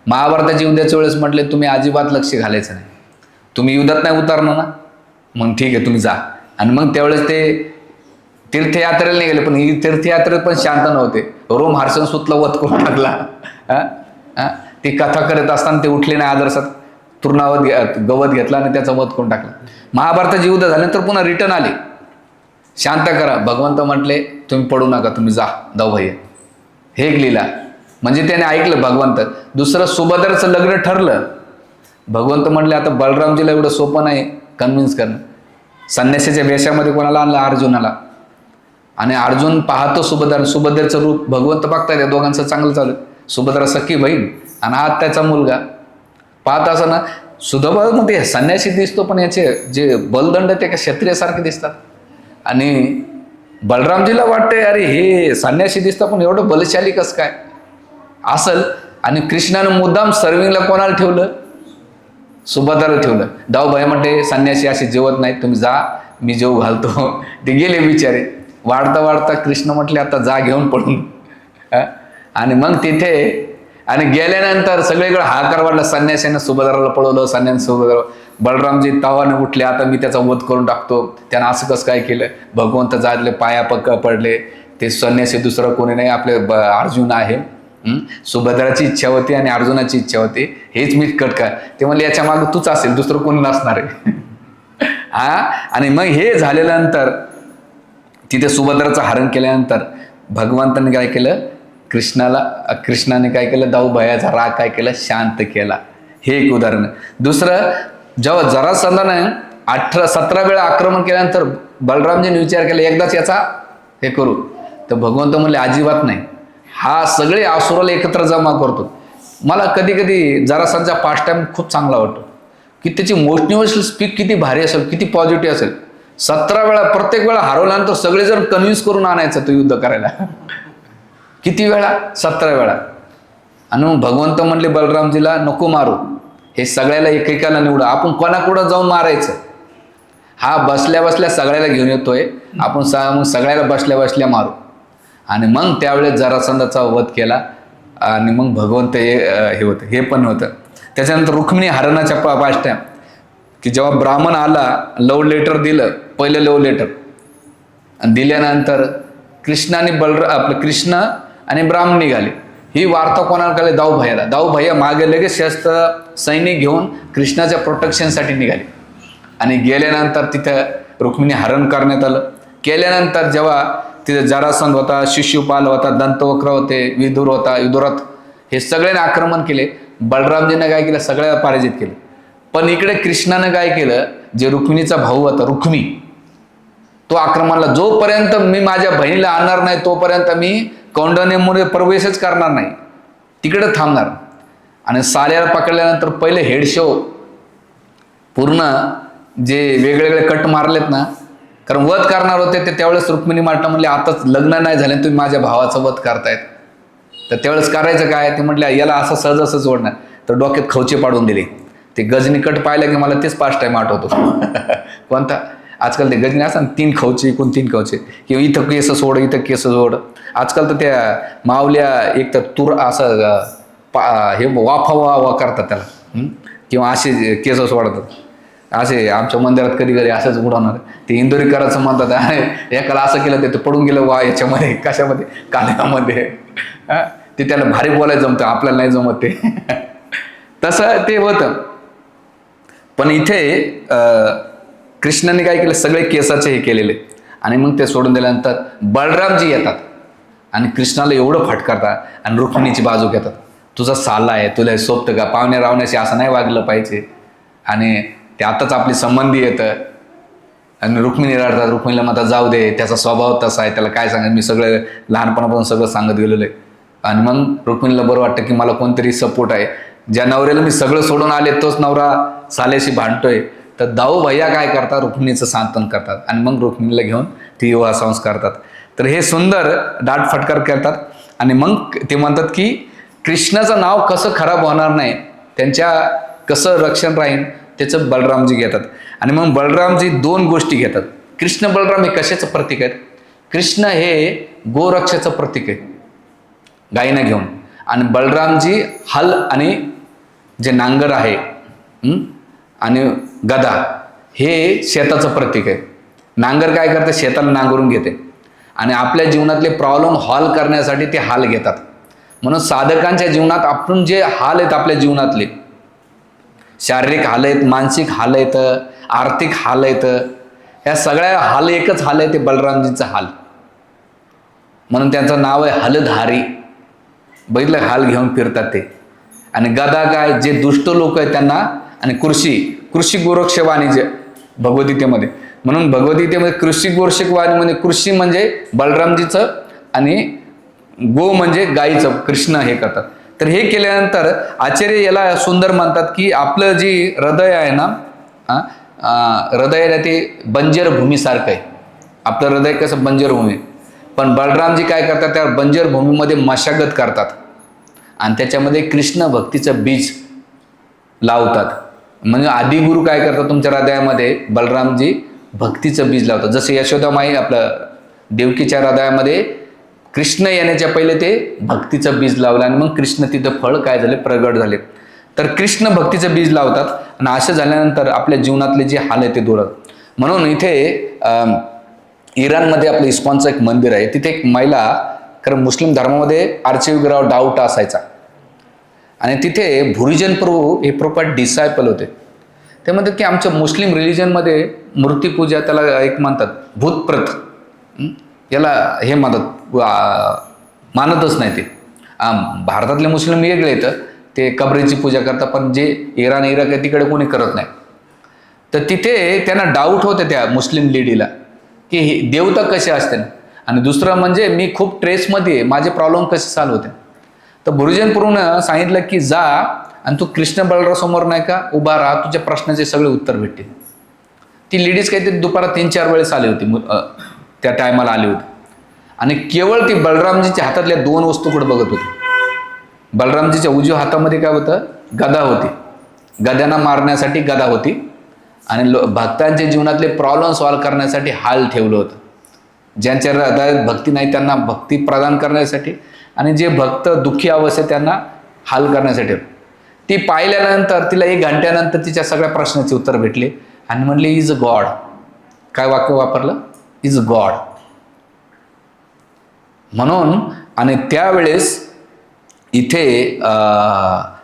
महाभारताच्या युद्धाच्या वेळेस म्हटले तुम्ही अजिबात लक्ष घालायचं नाही, तुम्ही युद्धात नाही उतरणार ना, मग ठीक आहे तुम्ही जा. आणि मग त्यावेळेस ते तीर्थयात्रेला नाही गेले, पण ही तीर्थयात्रेत पण शांत नव्हते. रोम हर्षणसूतला वध करून टाकला. ती कथा करत असताना ते उठले नाही आदर्शात, तृणावत गवत घेतला आणि त्याचा वध करून टाकला. महाभारताचे युद्ध झाल्यानंतर पुन्हा रिटर्न आले, शांत करा. भगवंत म्हटले तुम्ही पडू नका, तुम्ही जा जाऊ भैया. हे एक लीला. म्हणजे त्याने ऐकलं भगवंत. दुसरं सुभद्राचं लग्न ठरलं. भगवंत म्हटले आता बलरामजीला एवढं सोपं नाही कन्व्हिन्स करणं. संन्यासाच्या वेशामध्ये कोणाला आणलं? अर्जुनाला. आणि अर्जुन पाहतो सुभद्राचं रूप. भगवंत बघताय त्या दोघांचं चांगलं चालू. सुभद्रा सख्खी बहीण आणि हा त्याचा मुलगा. पाहत असं ना सुधोबामध्ये संन्यासी दिसतो, पण याचे जे बलदंड ते का क्षत्रियासारखे दिसतात. आणि बलरामजीला वाटतंय अरे हे संन्यासी दिसतं पण एवढं बलशाली कसं काय असल. आणि कृष्णानं मुद्दाम सर्विंगला कोणाला ठेवलं? सुभद्राला ठेवलं. दाऊ भाई म्हणते संन्यासी असे जेवत नाहीत, तुम्ही जा, मी जेव घालतो. ते गेले बिचारे. वाढता वाढता कृष्ण म्हटले आता जा घेऊन पडून. आणि मग तिथे आणि गेल्यानंतर सगळीकडे हाकार वाढला. संन्यासीनं सुभद्राला पळवलं, संन्यासी सुभद्रा. बलरामजी तावाने उठले, आता मी त्याचा वध करून टाकतो. त्यानं असं कसं काय केलं? भगवंत जाडले, पाया पडले. ते संन्यासी दुसरं कोणी नाही, आपले अर्जुन आहे. सुभद्राची इच्छा होती आणि अर्जुनाची इच्छा होती. हेच मी कटका. ते म्हणले याच्या मागं तूच असेल, दुसरं कोणी नसणार आहे. आणि मग हे झाल्यानंतर तिथे सुभद्राचं हरण केल्यानंतर भगवंताने काय केलं? कृष्णाने काय केलं? दाऊ भयाचा राग काय केलं? शांत केला. हे एक उदाहरण. दुसरं, जेव्हा जरासंधाने 17 वेळा आक्रमण केल्यानंतर बलरामजीने विचार केला एकदाच याचा हे करू. तर भगवंत म्हणले अजिबात नाही, हा सगळे असुराला एकत्र जमा करतो. मला कधी कधी जरासंधाचा पास्ट टाइम खूप चांगला वाटतो की त्याची मोटिवेशनल स्पीक किती भारी असेल, किती पॉझिटिव्ह असेल. 17 वेळा, प्रत्येक वेळा हरवल्यानंतर सगळेजण कन्व्हिन्स करून आणायचं तो युद्ध करायला. किती वेळा? 17 वेळा. आणि मग भगवंत म्हणले बलरामजीला नको मारू, हे सगळ्याला एकेकाला निवडा, आपण कोणाकडं जाऊन मारायचं. हा बसल्या बसल्या सगळ्याला घेऊन येतोय, आपण सगळ्याला बसल्या बसल्या मारू. आणि मग त्यावेळेस जरासंधाचा वध केला. आणि मग भगवंत हे होतं, हे पण होतं. त्याच्यानंतर रुक्मिणी हरणाच्या पास्ट टाइम की जेव्हा ब्राह्मण आला, लव्ह लेटर दिलं, पहिलं लव्ह लेटर. आणि दिल्यानंतर कृष्ण आणि ब्राह्मण निघाले. ही वार्ता कोणाला कळली? दाऊ भैयाला. दाऊ भैया मागे लगेच शस्त्र सैनिक घेऊन कृष्णाच्या प्रोटेक्शनसाठी निघाले. आणि गेल्यानंतर तिथं रुक्मिणी हरण करण्यात आलं. केल्यानंतर जेव्हा तिथे जरासंध होता, शिशुपाल होता, दंतवक्र होते, विदुर होता, विदुरथ, हे सगळ्यांनी आक्रमण केले. बलरामजीनं काय केलं? सगळ्याला पराजित केलं. पण इकडे कृष्णानं काय केलं? जे रुक्मिणीचा भाऊ होता रुक्मी, तो आक्रमणाला, जोपर्यंत मी माझ्या बहिणीला आणणार नाही तोपर्यंत मी कौंडण्यमध्ये प्रवेशच करणार नाही, तिकडे थांबणार. आणि साल्याला पकडल्यानंतर पहिले हेड शो पूर्ण जे वेगवेगळे कट मारलेत ना, कारण वध करणार होते ते. त्यावेळेस रुक्मिणी म्हटलं, म्हणले आताच लग्न नाही झाले तुम्ही माझ्या भावाचं वध करतायत, तर त्यावेळेस करायचं काय? ते म्हटलं याला असं सहज असं सोडणार. तर डोक्यात खवचे पाडून दिले. ते गजनी कट पाहिलं की मला तेच पास्ट टाइम आठवतो. कोणता? आजकाल ते गजनी असं 3 खवचे, एकूण 3 खवचे, किंवा इथं केस सोड, इथं केस सोड. आजकाल तर त्या मावल्या एक तर तूर असं हे वाफा करतात त्याला, किंवा असे केस सोडतात. असे आमच्या मंदिरात कधी कधी असंच उडवणार. ते इंदोरीकरांचं म्हणतात, एकाला असं केलं ते पडून गेलं वा याच्यामध्ये, कशामध्ये? काल्यामध्ये. ते त्याला भारी बोलायला जमतं, आपल्याला नाही जमत ते. तसं ते होतं. पण इथे कृष्णाने काय केलं? सगळे केसाचे हे केलेले. आणि मग ते सोडून दिल्यानंतर बलरामजी येतात आणि कृष्णाला एवढं फटकारतात आणि रुक्मिणीची बाजू घेतात. तुझा साला आहे, तुला हे सोबतं का? पाहुणे रावण्याशी असं नाही वागलं पाहिजे. आणि ते आताच आपली संबंधी येतं आणि रुक्मिणी रडतात. रुक्मिणीला म्हणतात जाऊ दे, त्याचा स्वभाव तसा आहे, त्याला काय सांगत, मी सगळं लहानपणापासून सगळं सांगत गेलेलं आहे. आणि मग रुक्मिणीला बरं वाटतं की मला कोणतरी सपोर्ट आहे. ज्या नवऱ्याला मी सगळं सोडून आले तोच नवरा साल्याशी भांडतोय. तर दाऊ भैया काय करतात? रुक्मिणीचं सांत्वन करतात आणि मग रुक्मिणीला घेऊन ते विवाह संस्कार करतात. तर हे सुंदर दाट फटकार करतात. आणि मग ते म्हणतात की कृष्णाचं नाव कसं खराब होणार नाही, त्यांच्या कसं रक्षण राहील त्याचं बलरामजी घेतात. आणि मग बलरामजी 2 गोष्टी घेतात. कृष्ण बलराम हे कशाचं प्रतीक आहेत? कृष्ण हे गोरक्षाचं प्रतीक आहे, गायीनं घेऊन, आणि बलरामजी हल आणि जे नांगर आहे आणि गदा हे शेताचं प्रतीक आहे. नांगर काय करते, शेताला नांगरून घेते, आणि आपल्या जीवनातले प्रॉब्लेम हॉल करण्यासाठी ते हाल घेतात. म्हणून साधकांच्या जीवनात आपण जे हाल आहेत, आपल्या जीवनातले शारीरिक हाल आहेत, मानसिक हाल आहेत, आर्थिक हाल आहेत, ह्या सगळ्या हाल एकच हाल आहे, ते बलरामजींचा हाल. म्हणून त्यांचं नाव आहे हलधारी. बघितलं, हाल घेऊन फिरतात ते. आणि गदा काय, जे दुष्ट लोक आहेत त्यांना, आणि कृषी गोरक्षवाणी जे भगवद्गीतेमध्ये, म्हणून भगवद्गीतेमध्ये कृषी गोरक्षवाणी म्हणजे कृषी म्हणजे बलरामजीचं आणि गो म्हणजे गाईचं कृष्ण हे करतात. तर हे केल्यानंतर आचार्य याला सुंदर म्हणतात की आपलं जे हृदय आहे ना, हृदयाला ते बंजर भूमीसारखं आहे. आपलं हृदय कसं बंजर भूमी, पण बलरामजी काय करतात, त्या बंजर भूमीमध्ये मशागत करतात आणि त्याच्यामध्ये कृष्ण भक्तीचं बीज लावतात. म्हणजे आदिगुरु काय करतात, तुमच्या हृदयामध्ये बलरामजी भक्तीचं बीज लावतात. जसं यशोदामाई आपलं देवकीच्या हृदयामध्ये कृष्ण येण्याच्या पहिले ते भक्तीचं बीज लावलं, आणि मग कृष्ण तिथं फळ काय झाले, प्रगट झाले. तर कृष्ण भक्तीचं बीज लावतात, आणि असं झाल्यानंतर आपल्या जीवनातले जे हाल आहे ते दूर. म्हणून इथे इराणमध्ये आपलं इस्कॉनचं एक मंदिर आहे. तिथे एक महिला, कारण मुस्लिम धर्मामध्ये आर्चविग्रहावर डाऊट असायचा, आणि तिथे भुरिजन प्रभू हे प्रोपर डिसायपल होते. ते म्हणतात की आमच्या मुस्लिम रिलिजनमध्ये मूर्तीपूजा, त्याला एक म्हणतात भूतप्रत, याला हे म्हणतात, मानतच नाही ते. भारतातले मुस्लिम वेगळे येतं, ते कबरेची पूजा करतात, पण जे इराण इराक आहे तिकडे कोणी करत नाही. तर तिथे त्यांना डाऊट होते त्या मुस्लिम लेडीला की हे देवता कसे असते. आणि दुसरं म्हणजे मी खूप ट्रेसमध्ये आहे, माझे प्रॉब्लेम कसे सॉल्व्ह होते. तर भुरिजन प्रभूनं सांगितलं की जा आणि तू कृष्ण बलरामसमोर नाही का उभा राहा, तुझ्या प्रश्नाचे सगळे उत्तर भेटतील. ती लेडीज काहीतरी दुपारा 3-4 वेळेस आली होती, त्या टायमाला आली होती, आणि केवळ ती बलरामजीच्या हातातल्या 2 वस्तूकडे बघत होती. बलरामजीच्या उजव्या हातामध्ये काय होतं, गदा होती, गद्यांना मारण्यासाठी गदा होती, आणि भक्तांच्या जीवनातले प्रॉब्लेम सॉल्व्ह करण्यासाठी हाल ठेवलं होतं. ज्यांच्या हृदयात भक्ती नाही त्यांना भक्ती प्रदान करण्यासाठी, आणि जे भक्त दुःखी अवस्थेत त्यांना हाल करण्यासाठी. ती पाहिल्यानंतर तिला 1 घंट्यानंतर तिच्या सगळ्या प्रश्नाचे उत्तर भेटले, आणि म्हणले इज अ गॉड. काय वाक्य वापरलं, इज अ गॉड. म्हणून आणि त्यावेळेस इथे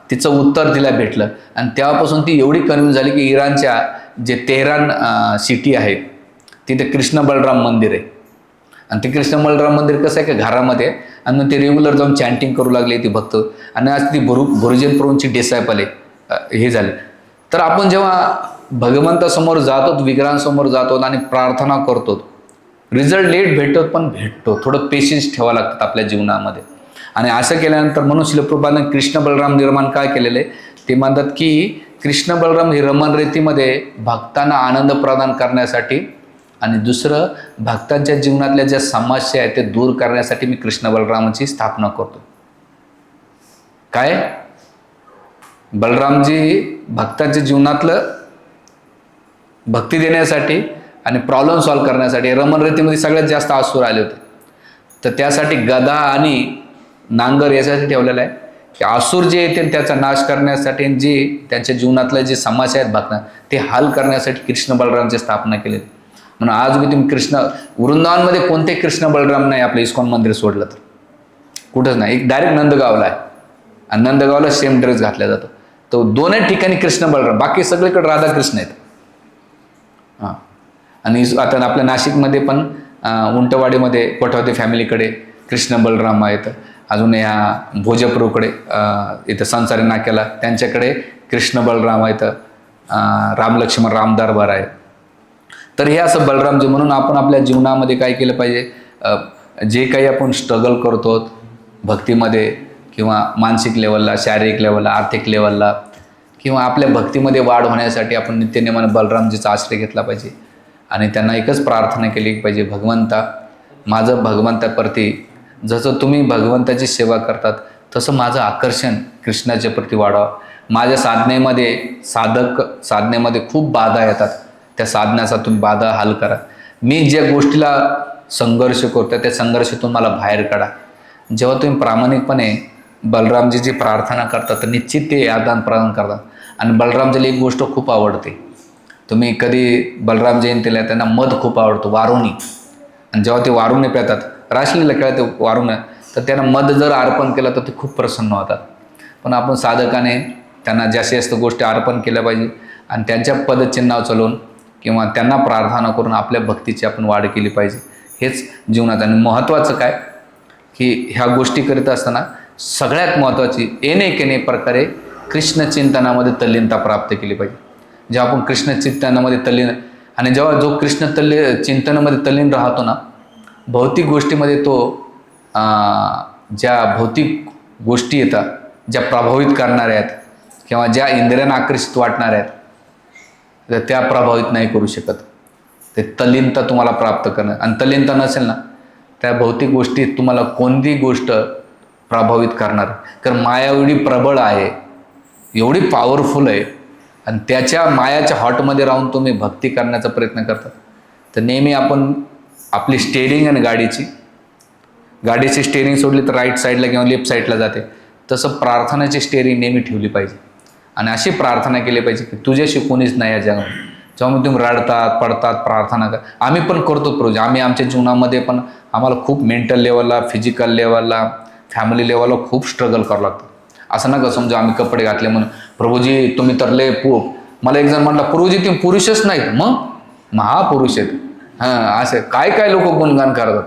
तिचं उत्तर तिला भेटलं, आणि तेव्हापासून ती एवढी कन्व्हिन्स झाली की इराणच्या जे तेहरान सिटी आहे तिथे कृष्ण बलराम मंदिर आहे. आणि ते कृष्ण बलराम मंदिर कसं आहे का घरामध्ये, आणि मग ते रेग्युलर जाऊन चॅन्टिंग करू लागले ती भक्त, आणि आज ती भुरिजन प्रभूंची डिसायपल आहे हे झाले. तर आपण जेव्हा भगवंतासमोर जातो, विग्रहांसमोर जातो आणि प्रार्थना करतो, रिझल्ट लेट भेटतो पण भेटतो. थोडं पेशन्स ठेवावं लागतात आपल्या जीवनामध्ये. आणि असं केल्यानंतर म्हणून श्रील प्रभुपादांनी कृष्ण बलराम निर्माण काय केलेलं आहे, ते म्हणतात की कृष्ण बलराम ही रमण रेतीमध्ये भक्तांना आनंद प्रदान करण्यासाठी, आणि दुसरं भक्तांच्या जीवनातल्या ज्या समस्या आहेत ते दूर करण्यासाठी मी कृष्ण बलरामाची स्थापना करतो. काय, बलरामजी भक्तांच्या जीवनातलं भक्ती देण्यासाठी आणि प्रॉब्लेम सॉल्व्ह करण्यासाठी. रमण रेतीमध्ये सगळ्यात जास्त असुर आले होते, तर त्यासाठी गदा आणि नांगर यासाठी ठेवलेलं आहे की असुर जे येते त्याचा नाश करण्यासाठी, जे त्यांच्या जीवनातल्या जे समस्या आहेत भक्तांना ते हल करण्यासाठी कृष्ण बलरामची स्थापना केली. म्हणून आज मी तुम्ही कृष्ण वृंदावनमध्ये कोणते कृष्ण बलराम नाही आपलं इस्कॉन मंदिर सोडलं तर कुठंच नाही. एक डायरेक्ट नंदगावला आहे, आणि नंदगावला सेम ड्रेस घातला जातो. तो 2 ठिकाणी कृष्ण बलराम, बाकी सगळीकडे राधाकृष्ण आहेत. हां, आणि आता आपल्या नाशिकमध्ये पण उंटवाडीमध्ये कोठावते फॅमिलीकडे कृष्ण बलराम आहेत. अजून या भोजपुरकडे इथं संसारी नाक्याला त्यांच्याकडे कृष्ण बलराम आहेत. राम लक्ष्मण राम दरबार आहे. तर हे असं बलरामजी. म्हणून आपण आपल्या जीवनामध्ये काय केलं पाहिजे, जे काही आपण स्ट्रगल करतो भक्तीमध्ये किंवा मानसिक लेवलला, शारीरिक लेवलला, आर्थिक लेवलला, किंवा आपल्या भक्तीमध्ये वाढ होण्यासाठी आपण नित्यनेमाने बलरामजीचा आश्रय घेतला पाहिजे. आणि त्यांना एकच प्रार्थना केली पाहिजे, भगवंता माझं भगवंताप्रती जसं तुम्ही भगवंताची सेवा करतात तसं माझं आकर्षण कृष्णाच्या प्रती वाढावं. माझ्या साधनेमध्ये खूप बाधा येतात, त्या साधण्याचा तुम्ही बाधा हल करा. मी ज्या गोष्टीला संघर्ष करतो त्या संघर्षातून मला बाहेर काढा. जेव्हा तुम्ही प्रामाणिकपणे बलरामजीची प्रार्थना करता तर निश्चित ते आदान प्रदान करतात. आणि बलरामजीला एक गोष्ट खूप आवडते. तुम्ही कधी बलराम जयंतीला त्यांना मध खूप आवडतो, वारुणी. आणि जेव्हा ते वारुणी पितात, रासलीला खेळात ते वारुणी, तर त्यांना मध जर अर्पण केलं तर ते खूप प्रसन्न होतात. पण आपण साधकाने त्यांना जास्तीत जास्त गोष्टी अर्पण केल्या पाहिजे आणि त्यांच्या पदचिन्हावर चालून किंवा त्यांना प्रार्थना करून आपल्या भक्तीची आपण वाढ केली पाहिजे. हेच जीवनात. आणि महत्त्वाचं काय की ह्या गोष्टी करीत असताना सगळ्यात महत्त्वाची येणे प्रकारे कृष्णचिंतनामध्ये तल्लीनता प्राप्त केली पाहिजे. जेव्हा आपण कृष्णचिंतनामध्ये तल्लीन आणि जेव्हा जो चिंतनामध्ये तल्लीन राहतो ना, भौतिक गोष्टीमध्ये तो ज्या भौतिक गोष्टी येतात, ज्या प्रभावित करणाऱ्या आहेत किंवा ज्या इंद्रियांना आकर्षित वाटणाऱ्या आहेत, तर त्या प्रभावित नाही करू शकत. ते तल्लीनता तुम्हाला प्राप्त करणं. आणि तल्लीनता नसेल ना, त्या भौतिक गोष्टीत तुम्हाला कोणती गोष्ट प्रभावित करणार. कारण माया एवढी प्रबळ आहे, एवढी पॉवरफुल आहे, आणि त्याच्या मायाच्या हॉटमध्ये राहून तुम्ही भक्ती करण्याचा प्रयत्न करतात. तर नेहमी आपण आपली स्टेअरिंग आणि गाडीची स्टेअरिंग सोडली तर राईट साईडला किंवा लेफ्ट साईडला जाते, तसं प्रार्थनाची स्टेअरिंग नेहमी ठेवली पाहिजे. आणि अशी प्रार्थना केली पाहिजे की तुझ्याशी कोणीच नाही या जगामध्ये. जेव्हा तुम्ही रडतात पडतात प्रार्थना कर. आम्ही पण करतो प्रभूजी. आम्ही आमच्या जीवनामध्ये पण आम्हाला खूप मेंटल लेवलला, फिजिकल लेवलला, फॅमिली लेवलला खूप स्ट्रगल करावं लागतं. असं नका समजा आम्ही कपडे घातले म्हणून प्रभूजी तुम्ही तर लय मला एक जण म्हटलं प्रभूजी तुम्ही पुरुषच नाहीत, मग महापुरुष आहेत. असे काय लोक गुणगान करतात.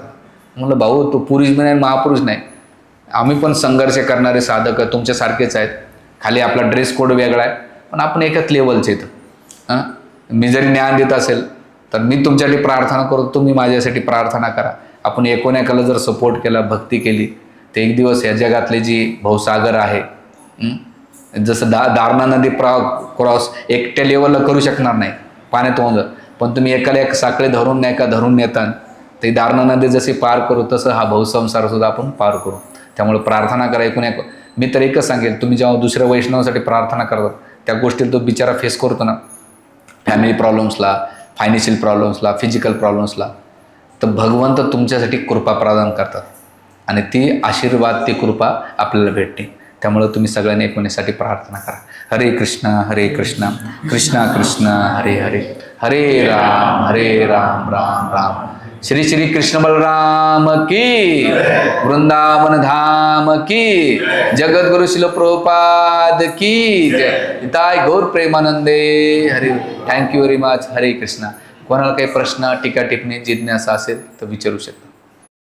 म्हणलं भाऊ तू पुरुष बी नाही महापुरुष नाही. आम्ही पण संघर्ष करणारे साधक तुमच्यासारखेच आहेत. खाली आपला ड्रेस कोड वेगळा आहे, पण आपण एकाच लेवलचे आहेत. मी जरी ज्ञान देत असेल तर मी तुमच्यासाठी प्रार्थना करतो, तुम्ही माझ्यासाठी प्रार्थना करा. आपण एकोण्याकाला जर सपोर्ट केला, भक्ती केली, तर एक दिवस या जगातले जी भवसागर आहे, जसं दारणा नदी क्रॉस एकट्या लेवलला करू शकणार नाही, पाण्यात होऊन जात. पण तुम्ही एकाला एक साखळे धरून नेतात, ते दारणा नदी जशी पार करू तसं हा भवसंसार सुद्धा आपण पार करू. त्यामुळे प्रार्थना करा. मी तर एकच सांगेल, तुम्ही जेव्हा दुसऱ्या वैष्णवासाठी प्रार्थना करतात, त्या गोष्टीला तो बिचारा फेस करतो ना, फॅमिली प्रॉब्लेम्सला, फायनान्शियल प्रॉब्लेम्सला, फिजिकल प्रॉब्लेम्सला, तर भगवंत तुमच्यासाठी कृपा प्रदान करतात आणि ती आशीर्वाद, ती कृपा आपल्याला भेटते. त्यामुळे तुम्ही सगळ्यांनी एकमेकांसाठी प्रार्थना करा. हरे कृष्ण कृष्ण कृष्ण हरे हरे, हरे राम राम राम. श्री श्री कृष्ण बलराम की, वृंदावन धाम की, जगद्गुरु शिल प्रभुपाद की जय. निताय गौर प्रेमानंदे हरे. Thank you very much. हरे कृष्ण. कोणाला काही प्रश्न, टीका टिप्पणी, जिज्ञासा असेल तर विचारू शकता.